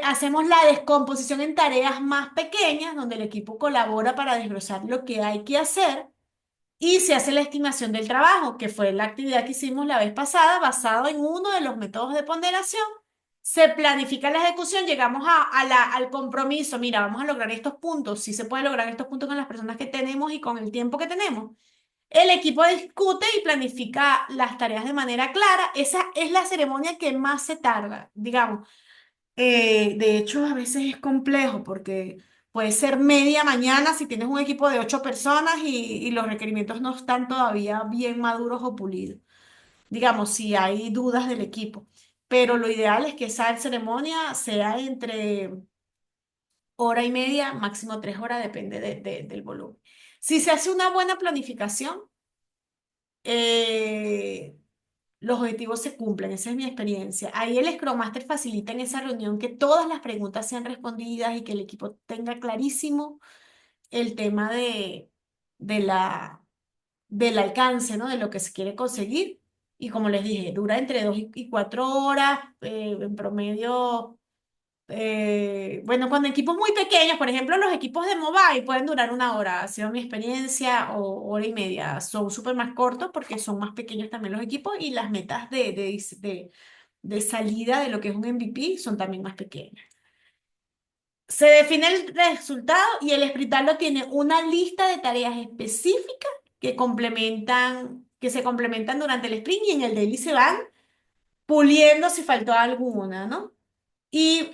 Hacemos la descomposición en tareas más pequeñas, donde el equipo colabora para desglosar lo que hay que hacer. Y se hace la estimación del trabajo, que fue la actividad que hicimos la vez pasada, basado en uno de los métodos de ponderación. Se planifica la ejecución, llegamos al compromiso. Mira, vamos a lograr estos puntos. Si se puede lograr estos puntos con las personas que tenemos y con el tiempo que tenemos. El equipo discute y planifica las tareas de manera clara. Esa es la ceremonia que más se tarda, digamos. De hecho, a veces es complejo porque puede ser media mañana si tienes un equipo de 8 personas y los requerimientos no están todavía bien maduros o pulidos. Digamos, si hay dudas del equipo. Pero lo ideal es que esa ceremonia sea entre hora y media, máximo 3 horas, depende del volumen. Si se hace una buena planificación, eh, los objetivos se cumplen, esa es mi experiencia. Ahí el Scrum Master facilita en esa reunión que todas las preguntas sean respondidas y que el equipo tenga clarísimo el tema de del alcance, ¿no? De lo que se quiere conseguir. Y como les dije, dura entre 2 y 4 horas, en promedio. Bueno, cuando equipos muy pequeños, por ejemplo, los equipos de mobile pueden durar 1 hora, ha sido mi experiencia, o hora y media. Son súper más cortos porque son más pequeños también los equipos y las metas de salida de lo que es un MVP son también más pequeñas. Se define el resultado y el sprintarlo tiene una lista de tareas específicas que se complementan durante el sprint y en el daily se van puliendo si faltó alguna, ¿no? Y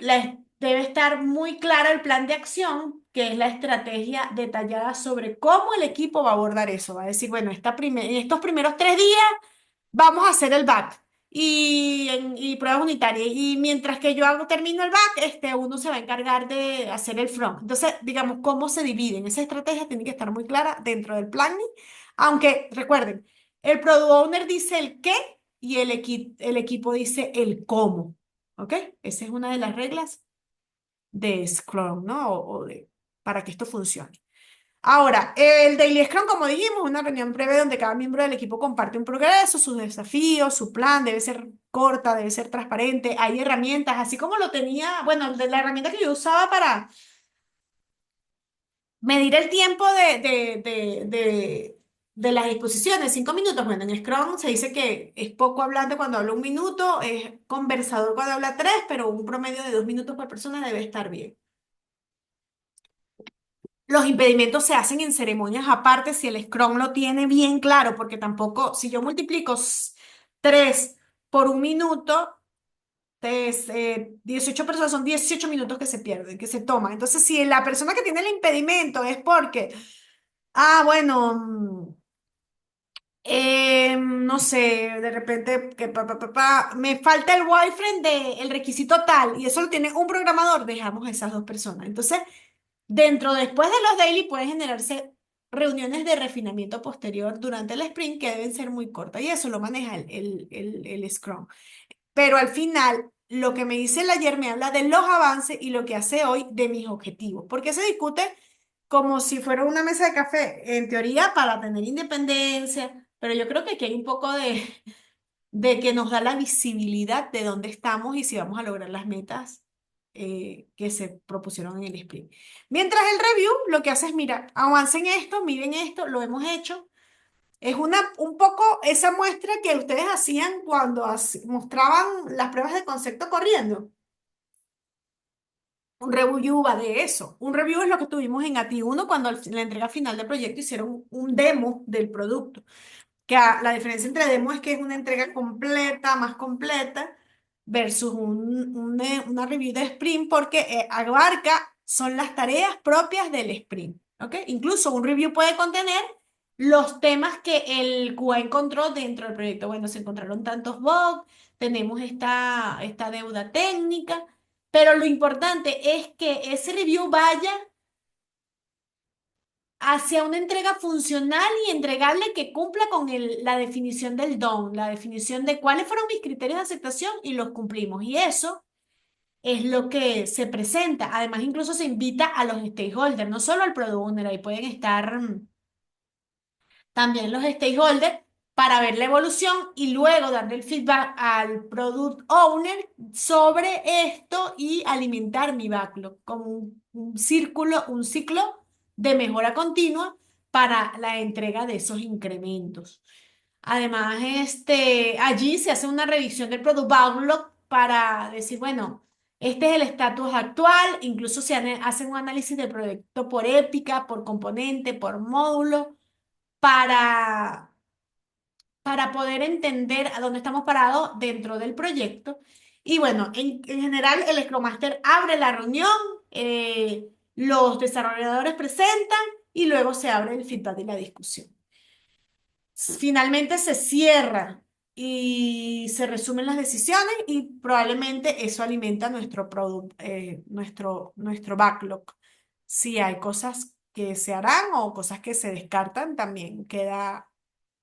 debe estar muy claro el plan de acción, que es la estrategia detallada sobre cómo el equipo va a abordar eso. Va a decir, bueno, en estos primeros 3 días vamos a hacer el back y pruebas unitarias. Y mientras que yo termino el back, uno se va a encargar de hacer el front. Entonces, digamos, cómo se dividen. Esa estrategia tiene que estar muy clara dentro del planning. Aunque, recuerden, el product owner dice el qué y el equipo dice el cómo. ¿Ok? Esa es una de las reglas de Scrum, ¿no? Para que esto funcione. Ahora, el Daily Scrum, como dijimos, es una reunión breve donde cada miembro del equipo comparte un progreso, sus desafíos, su plan, debe ser corta, debe ser transparente. Hay herramientas, así como lo tenía, bueno, de la herramienta que yo usaba para medir el tiempo de las exposiciones, 5 minutos. Bueno, en Scrum se dice que es poco hablante cuando habla 1 minuto, es conversador cuando habla 3, pero un promedio de 2 minutos por persona debe estar bien. Los impedimentos se hacen en ceremonias aparte si el Scrum lo tiene bien claro, porque tampoco, si yo multiplico 3 por 1 minuto, 18 personas son 18 minutos que se pierden, que se toman. Entonces, si la persona que tiene el impedimento es porque, bueno, no sé, de repente que me falta el wireframe del requisito tal y eso lo tiene un programador, dejamos a esas 2 personas. Entonces, después de los daily pueden generarse reuniones de refinamiento posterior durante el sprint que deben ser muy cortas y eso lo maneja el Scrum. Pero al final, lo que me dice el ayer me habla de los avances y lo que hace hoy de mis objetivos, porque se discute como si fuera una mesa de café, en teoría para tener independencia, pero yo creo que aquí hay un poco de que nos da la visibilidad de dónde estamos y si vamos a lograr las metas que se propusieron en el sprint. Mientras el review lo que hace es, mira, avancen esto, miren esto, lo hemos hecho. Es un poco esa muestra que ustedes hacían cuando mostraban las pruebas de concepto corriendo. Un review va de eso. Un review es lo que tuvimos en ATI 1 cuando en la entrega final del proyecto hicieron un demo del producto. Que la diferencia entre demo es que es una entrega completa, más completa, versus una review de sprint, porque abarca, son las tareas propias del sprint. ¿ok? Incluso un review puede contener los temas que el QA encontró dentro del proyecto. Bueno, se encontraron tantos bugs, tenemos esta deuda técnica, pero lo importante es que ese review vaya hacia una entrega funcional y entregable que cumpla con la definición del DON, la definición de cuáles fueron mis criterios de aceptación y los cumplimos. Y eso es lo que se presenta. Además, incluso se invita a los stakeholders, no solo al product owner, ahí pueden estar también los stakeholders para ver la evolución y luego darle el feedback al product owner sobre esto y alimentar mi backlog como un círculo, un ciclo de mejora continua para la entrega de esos incrementos. Además, allí se hace una revisión del Product Backlog para decir, bueno, este es el estatus actual, incluso hacen un análisis del proyecto por épica, por componente, por módulo, para, para poder entender a dónde estamos parados dentro del proyecto. Y bueno, en general el Scrum Master abre la reunión, los desarrolladores presentan y luego se abre el feedback y la discusión. Finalmente se cierra y se resumen las decisiones y probablemente eso alimenta nuestro backlog. Si hay cosas que se harán o cosas que se descartan, también queda,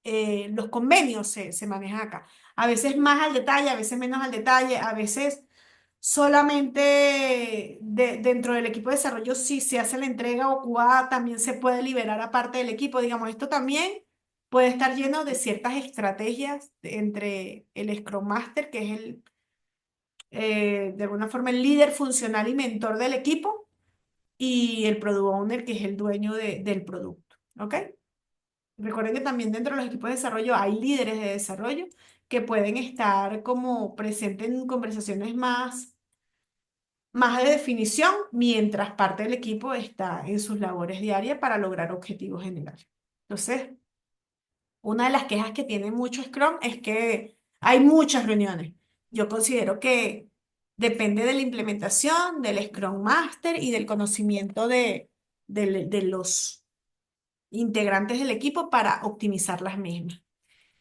los convenios se manejan acá. A veces más al detalle, a veces menos al detalle, a veces solamente dentro del equipo de desarrollo, si se hace la entrega o QA, también se puede liberar aparte del equipo. Digamos, esto también puede estar lleno de ciertas estrategias entre el Scrum Master, que es de alguna forma el líder funcional y mentor del equipo, y el Product Owner, que es el dueño del producto. ¿Ok? Recuerden que también dentro de los equipos de desarrollo hay líderes de desarrollo que pueden estar como presentes en conversaciones más de definición, mientras parte del equipo está en sus labores diarias para lograr objetivos generales. Entonces, una de las quejas que tiene mucho Scrum es que hay muchas reuniones. Yo considero que depende de la implementación del Scrum Master y del conocimiento de los integrantes del equipo para optimizar las mismas.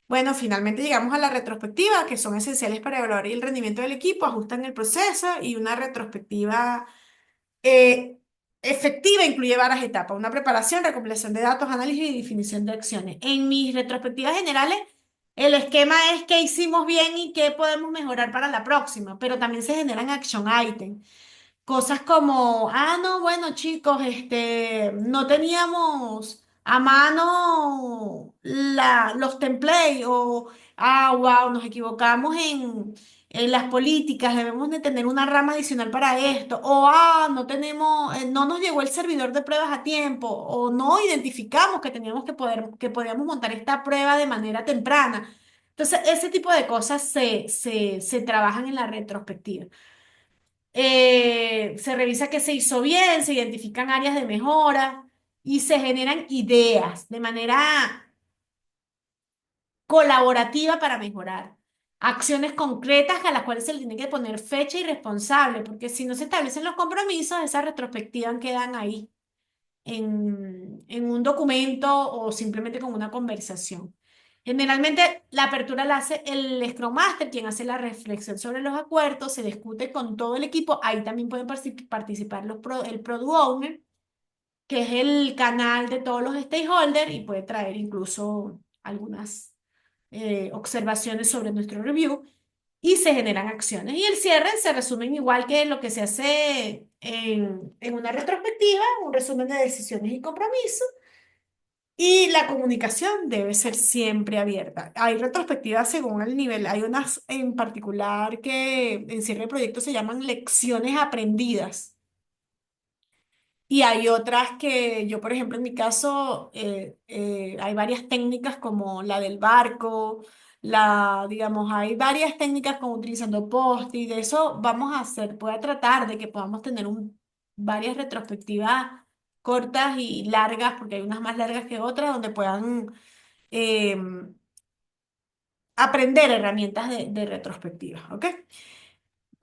Bueno, finalmente llegamos a la retrospectiva, que son esenciales para evaluar el rendimiento del equipo, ajustan el proceso y una retrospectiva eh, efectiva incluye varias etapas, una preparación, recopilación de datos, análisis y definición de acciones. En mis retrospectivas generales, el esquema es qué hicimos bien y qué podemos mejorar para la próxima, pero también se generan action items. Cosas como, no, bueno, chicos, no teníamos a mano los templates o, wow, nos equivocamos en las políticas, debemos de tener una rama adicional para esto, o, no nos llegó el servidor de pruebas a tiempo, o no identificamos que teníamos que podíamos montar esta prueba de manera temprana. Entonces, ese tipo de cosas se trabajan en la retrospectiva. Se revisa qué se hizo bien, se identifican áreas de mejora y se generan ideas de manera colaborativa para mejorar. Acciones concretas a las cuales se le tiene que poner fecha y responsable, porque si no se establecen los compromisos, esas retrospectivas quedan ahí en un documento o simplemente con una conversación. Generalmente la apertura la hace el Scrum Master, quien hace la reflexión sobre los acuerdos, se discute con todo el equipo, ahí también pueden participar el Product Owner, que es el canal de todos los stakeholders y puede traer incluso algunas observaciones sobre nuestro review y se generan acciones. Y el cierre se resumen igual que lo que se hace en una retrospectiva, un resumen de decisiones y compromisos. Y la comunicación debe ser siempre abierta. Hay retrospectivas según el nivel. Hay unas en particular que en cierre de proyecto se llaman lecciones aprendidas. Y hay otras que yo, por ejemplo, en mi caso, hay varias técnicas como la del barco, digamos, hay varias técnicas como utilizando post y de eso vamos a hacer, voy a tratar de que podamos tener varias retrospectivas cortas y largas, porque hay unas más largas que otras, donde puedan eh, aprender herramientas de retrospectiva, ¿ok?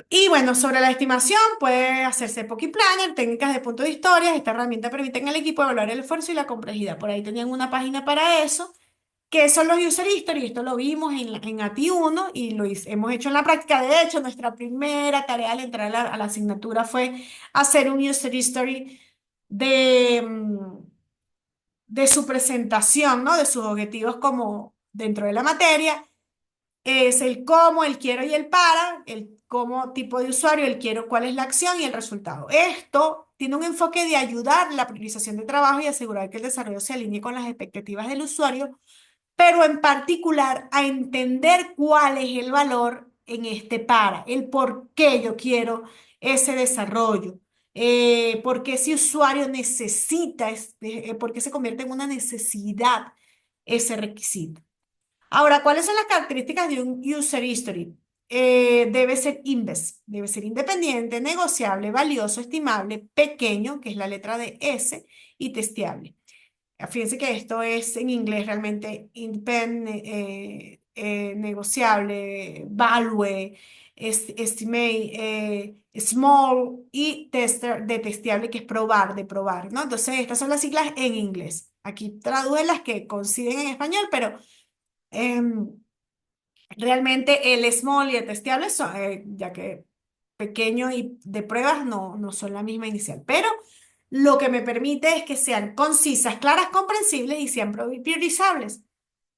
Y bueno, sobre la estimación, puede hacerse Pocky Planner, técnicas de punto de historia. Esta herramienta permite al equipo evaluar el esfuerzo y la complejidad. Por ahí tenían una página para eso, que son los user history. Esto lo vimos en ATI 1 y hemos hecho en la práctica. De hecho, nuestra primera tarea al entrar a la asignatura fue hacer un user history de, de su presentación, ¿no? De sus objetivos como dentro de la materia. Es el cómo, el quiero y el para, el cómo tipo de usuario, el quiero, cuál es la acción y el resultado. Esto tiene un enfoque de ayudar la priorización de trabajo y asegurar que el desarrollo se alinee con las expectativas del usuario, pero en particular a entender cuál es el valor en este para, el por qué yo quiero ese desarrollo, por qué ese usuario necesita, por qué se convierte en una necesidad ese requisito. Ahora, ¿cuáles son las características de un user history? Debe ser inves, debe ser independiente, negociable, valioso, estimable, pequeño, que es la letra de S, y testeable. Fíjense que esto es en inglés realmente independent, negociable, value, estimate, small y tester de testeable, que es probar, de probar, ¿no? Entonces, estas son las siglas en inglés. Aquí traduje las que consiguen en español, pero em, realmente el small y el testeable son, ya que pequeño y de pruebas no son la misma inicial, pero lo que me permite es que sean concisas, claras, comprensibles y sean priorizables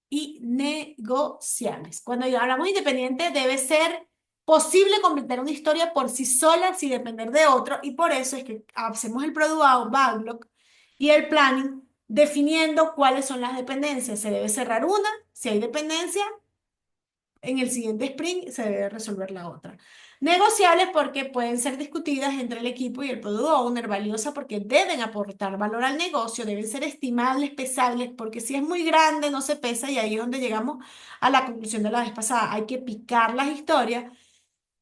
y negociables. Cuando ya hablamos de independiente, debe ser posible completar una historia por sí sola sin depender de otro, y por eso es que hacemos el product backlog y el planning definiendo cuáles son las dependencias. Se debe cerrar una, si hay dependencia, en el siguiente sprint se debe resolver la otra. Negociables porque pueden ser discutidas entre el equipo y el product owner, valiosa porque deben aportar valor al negocio, deben ser estimables, pesables, porque si es muy grande no se pesa, y ahí es donde llegamos a la conclusión de la vez pasada. Hay que picar las historias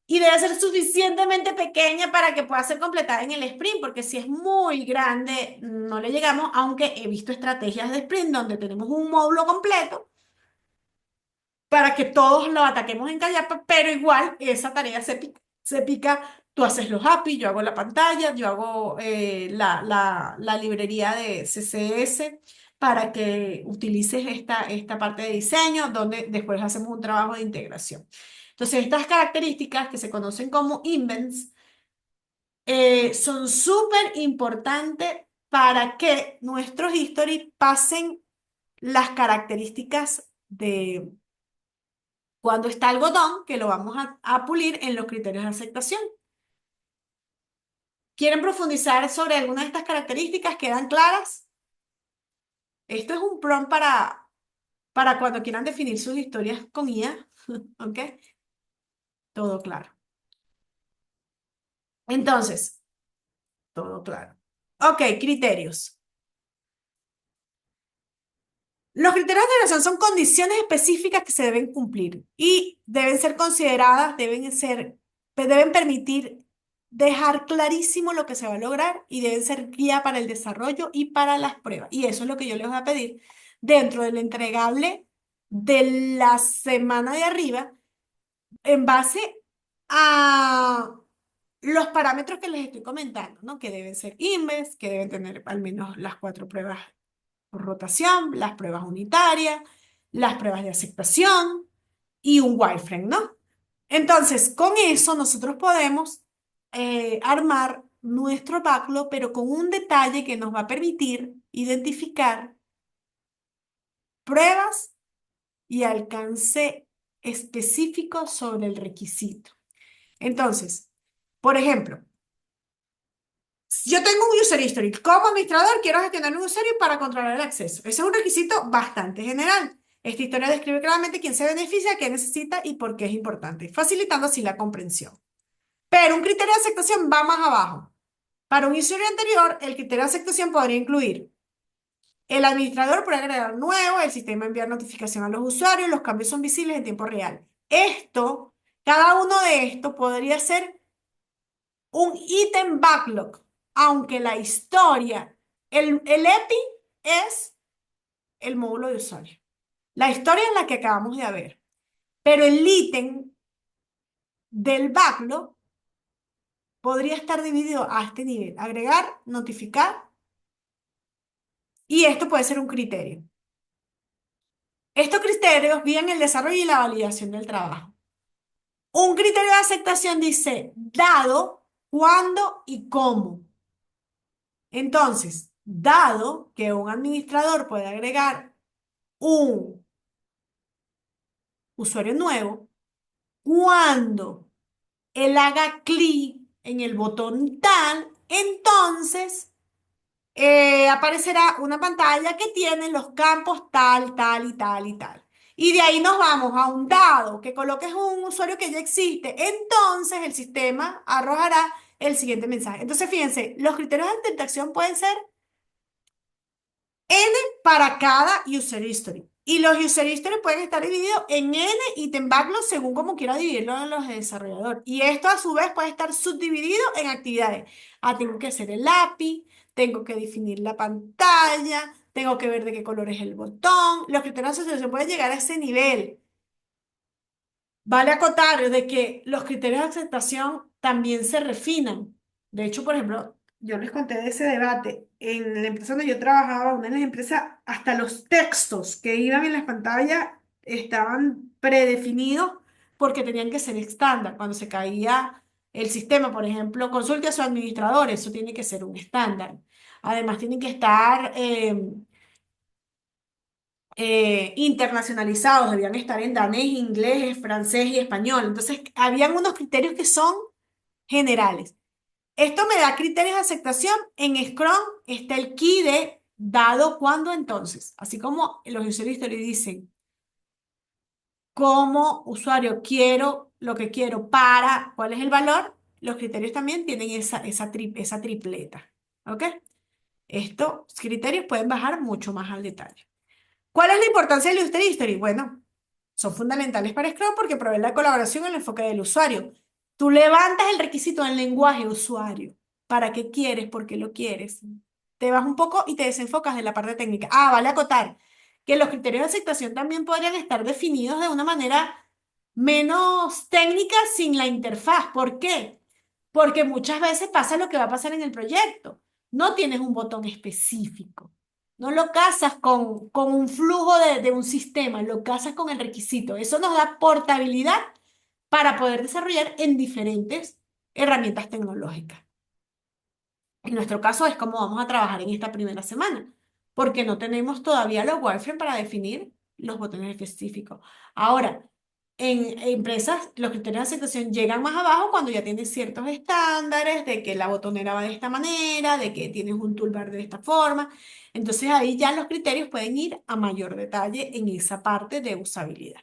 y debe ser suficientemente pequeña para que pueda ser completada en el sprint, porque si es muy grande no le llegamos, aunque he visto estrategias de sprint donde tenemos un módulo completo para que todos lo ataquemos en Callapa, pero igual esa tarea se pica. Tú haces los API, yo hago la pantalla, yo hago la librería de CSS para que utilices esta parte de diseño, donde después hacemos un trabajo de integración. Entonces, estas características que se conocen como invents son súper importantes para que nuestros history pasen las características de cuando está algodón, que lo vamos a pulir en los criterios de aceptación. ¿Quieren profundizar sobre alguna de estas características? ¿Quedan claras? Esto es un prompt para cuando quieran definir sus historias con IA. ¿Ok? Todo claro. Entonces, todo claro. Ok, criterios. Los criterios de evaluación son condiciones específicas que se deben cumplir y deben ser consideradas, deben permitir dejar clarísimo lo que se va a lograr y deben ser guía para el desarrollo y para las pruebas. Y eso es lo que yo les voy a pedir dentro del entregable de la semana de arriba, en base a los parámetros que les estoy comentando, ¿no? Que deben ser INVES, que deben tener al menos las 4 pruebas por rotación, las pruebas unitarias, las pruebas de aceptación y un wireframe, ¿no? Entonces, con eso nosotros podemos armar nuestro backlog, pero con un detalle que nos va a permitir identificar pruebas y alcance específico sobre el requisito. Entonces, por ejemplo, yo tengo un user history. Como administrador, quiero gestionar un usuario para controlar el acceso. Ese es un requisito bastante general. Esta historia describe claramente quién se beneficia, qué necesita y por qué es importante, facilitando así la comprensión. Pero un criterio de aceptación va más abajo. Para un usuario anterior, el criterio de aceptación podría incluir: el administrador puede agregar nuevo, el sistema enviar notificación a los usuarios, los cambios son visibles en tiempo real. Cada uno de estos podría ser un ítem backlog, aunque la historia, el EPI es el módulo de usuario. La historia es la que acabamos de ver, pero el ítem del backlog podría estar dividido a este nivel. Agregar, notificar, y esto puede ser un criterio. Estos criterios guían el desarrollo y la validación del trabajo. Un criterio de aceptación dice, dado, cuándo y cómo. Entonces, dado que un administrador puede agregar un usuario nuevo, cuando él haga clic en el botón tal, entonces aparecerá una pantalla que tiene los campos tal, tal y tal y tal. Y de ahí nos vamos a un dado, que coloques un usuario que ya existe. Entonces el sistema arrojará el siguiente mensaje. Entonces, fíjense, los criterios de detección pueden ser N para cada user history. Y los user history pueden estar divididos en N item backlogs según como quiera dividirlo los desarrolladores. Y esto a su vez puede estar subdividido en actividades. Ah, tengo que hacer el API, tengo que definir la pantalla, tengo que ver de qué color es el botón. Los criterios de asociación pueden llegar a ese nivel. Vale acotar de que los criterios de aceptación también se refinan. De hecho, por ejemplo, yo les conté de ese debate. En la empresa donde yo trabajaba, una de las empresas, hasta los textos que iban en las pantallas estaban predefinidos porque tenían que ser estándar. Cuando se caía el sistema, por ejemplo, consulte a su administrador, eso tiene que ser un estándar. Además, tienen que estar internacionalizados, debían estar en danés, inglés, francés y español. Entonces, habían unos criterios que son generales. Esto me da criterios de aceptación. En Scrum está el key de dado, cuándo, entonces. Así como los user story dicen, como usuario quiero lo que quiero para cuál es el valor, los criterios también tienen esa tripleta. ¿Ok? Estos criterios pueden bajar mucho más al detalle. ¿Cuál es la importancia del user history? Bueno, son fundamentales para Scrum porque proveen la colaboración en el enfoque del usuario. Tú levantas el requisito en lenguaje usuario. ¿Para qué quieres? ¿Por qué lo quieres? Te vas un poco y te desenfocas de la parte técnica. Ah, vale acotar que los criterios de aceptación también podrían estar definidos de una manera menos técnica sin la interfaz. ¿Por qué? Porque muchas veces pasa lo que va a pasar en el proyecto. No tienes un botón específico. No lo casas con un flujo de un sistema, lo casas con el requisito. Eso nos da portabilidad para poder desarrollar en diferentes herramientas tecnológicas. En nuestro caso es como vamos a trabajar en esta primera semana, porque no tenemos todavía los wireframes para definir los botones específicos. Ahora, en empresas, los criterios de aceptación llegan más abajo cuando ya tienes ciertos estándares de que la botonera va de esta manera, de que tienes un toolbar de esta forma. Entonces ahí ya los criterios pueden ir a mayor detalle en esa parte de usabilidad.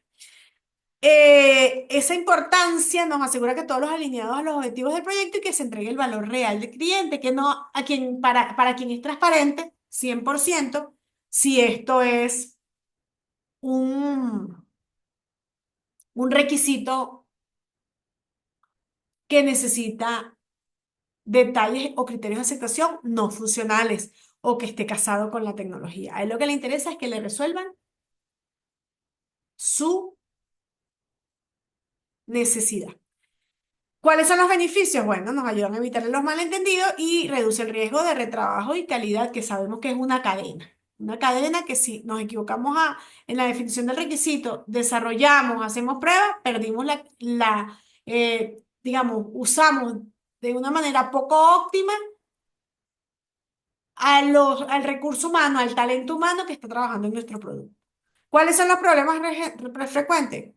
Esa importancia nos asegura que todos los alineados a los objetivos del proyecto y que se entregue el valor real del cliente, que no a quien, para quien es transparente, 100% si esto es un, un requisito que necesita detalles o criterios de aceptación no funcionales o que esté casado con la tecnología. A él lo que le interesa es que le resuelvan su necesidad. ¿Cuáles son los beneficios? Bueno, nos ayudan a evitar los malentendidos y reduce el riesgo de retrabajo y calidad, que sabemos que es una cadena. Una cadena que si nos equivocamos en la definición del requisito, desarrollamos, hacemos pruebas, perdimos digamos, usamos de una manera poco óptima al recurso humano, al talento humano que está trabajando en nuestro producto. ¿Cuáles son los problemas frecuentes?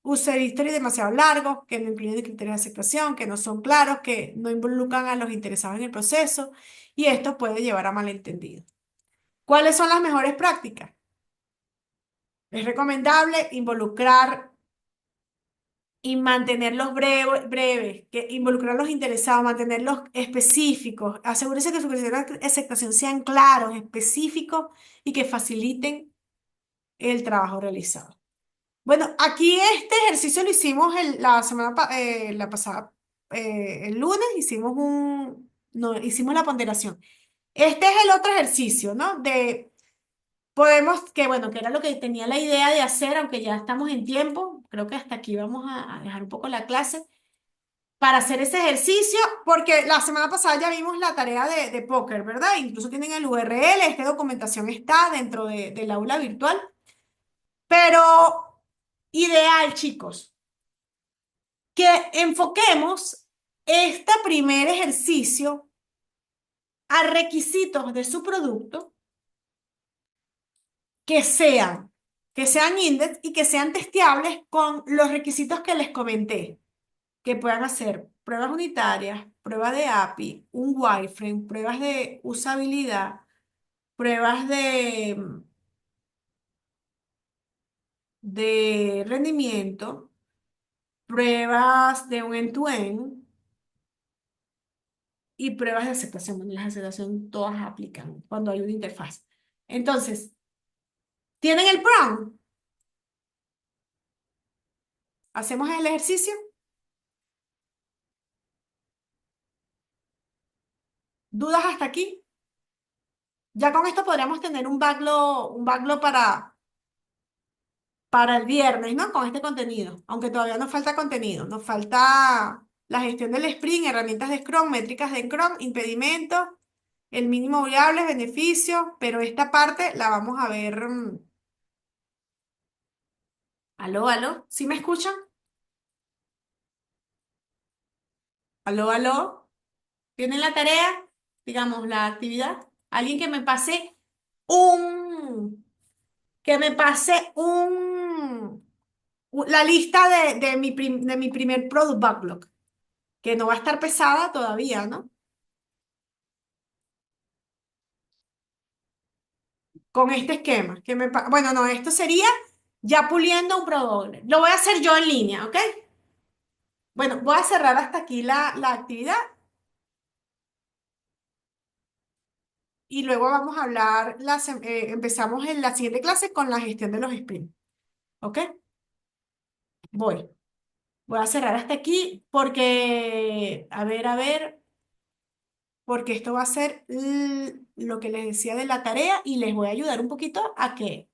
User history demasiado largos, que no incluyen criterios de aceptación, que no son claros, que no involucran a los interesados en el proceso, y esto puede llevar a malentendidos. ¿Cuáles son las mejores prácticas? Es recomendable involucrar y mantenerlos breves, que involucrar a los interesados, mantenerlos específicos, asegúrese que sus criterios de aceptación sean claros, específicos y que faciliten el trabajo realizado. Bueno, aquí este ejercicio lo hicimos la pasada, el lunes hicimos no, hicimos la ponderación. Este es el otro ejercicio, ¿no? Que bueno, que era lo que tenía la idea de hacer, aunque ya estamos en tiempo, creo que hasta aquí vamos a dejar un poco la clase. para hacer ese ejercicio, porque la semana pasada ya vimos la tarea de póker, ¿verdad? Incluso tienen el URL, esta documentación está dentro del aula virtual, pero ideal, chicos, que enfoquemos este primer ejercicio a requisitos de su producto que sean, que sean index y que sean testeables con los requisitos que les comenté, que puedan hacer pruebas unitarias, pruebas de API, un wireframe, pruebas de usabilidad, pruebas de rendimiento, pruebas de un end-to-end y pruebas de aceptación. Bueno, las de aceptación todas aplican cuando hay una interfaz. Entonces, ¿tienen el prompt? ¿Hacemos el ejercicio? ¿Dudas hasta aquí? Ya con esto podríamos tener un backlog para el viernes, ¿no? Con este contenido, aunque todavía nos falta contenido, nos falta la gestión del sprint, herramientas de Scrum, métricas de Scrum, impedimentos, el mínimo viable, beneficios, pero esta parte la vamos a ver. ¿Aló, aló? ¿Sí me escuchan? ¿Aló, aló? ¿Tienen la tarea? Digamos, la actividad. Alguien un, que me pase la lista de mi primer product backlog, que no va a estar pesada todavía, ¿no? Con este esquema. Bueno, no, esto sería ya puliendo un product. Lo voy a hacer yo en línea, ¿ok? Bueno, voy a cerrar hasta aquí la actividad y luego vamos a hablar, empezamos en la siguiente clase con la gestión de los sprints, ¿ok? Voy. Voy a cerrar hasta aquí porque, a ver, porque esto va a ser lo que les decía de la tarea y les voy a ayudar un poquito a que,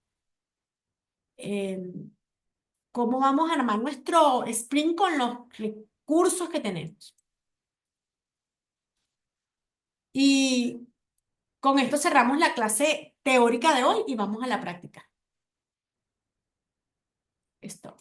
em, cómo vamos a armar nuestro sprint con los recursos que tenemos. Y con esto cerramos la clase teórica de hoy y vamos a la práctica. Esto.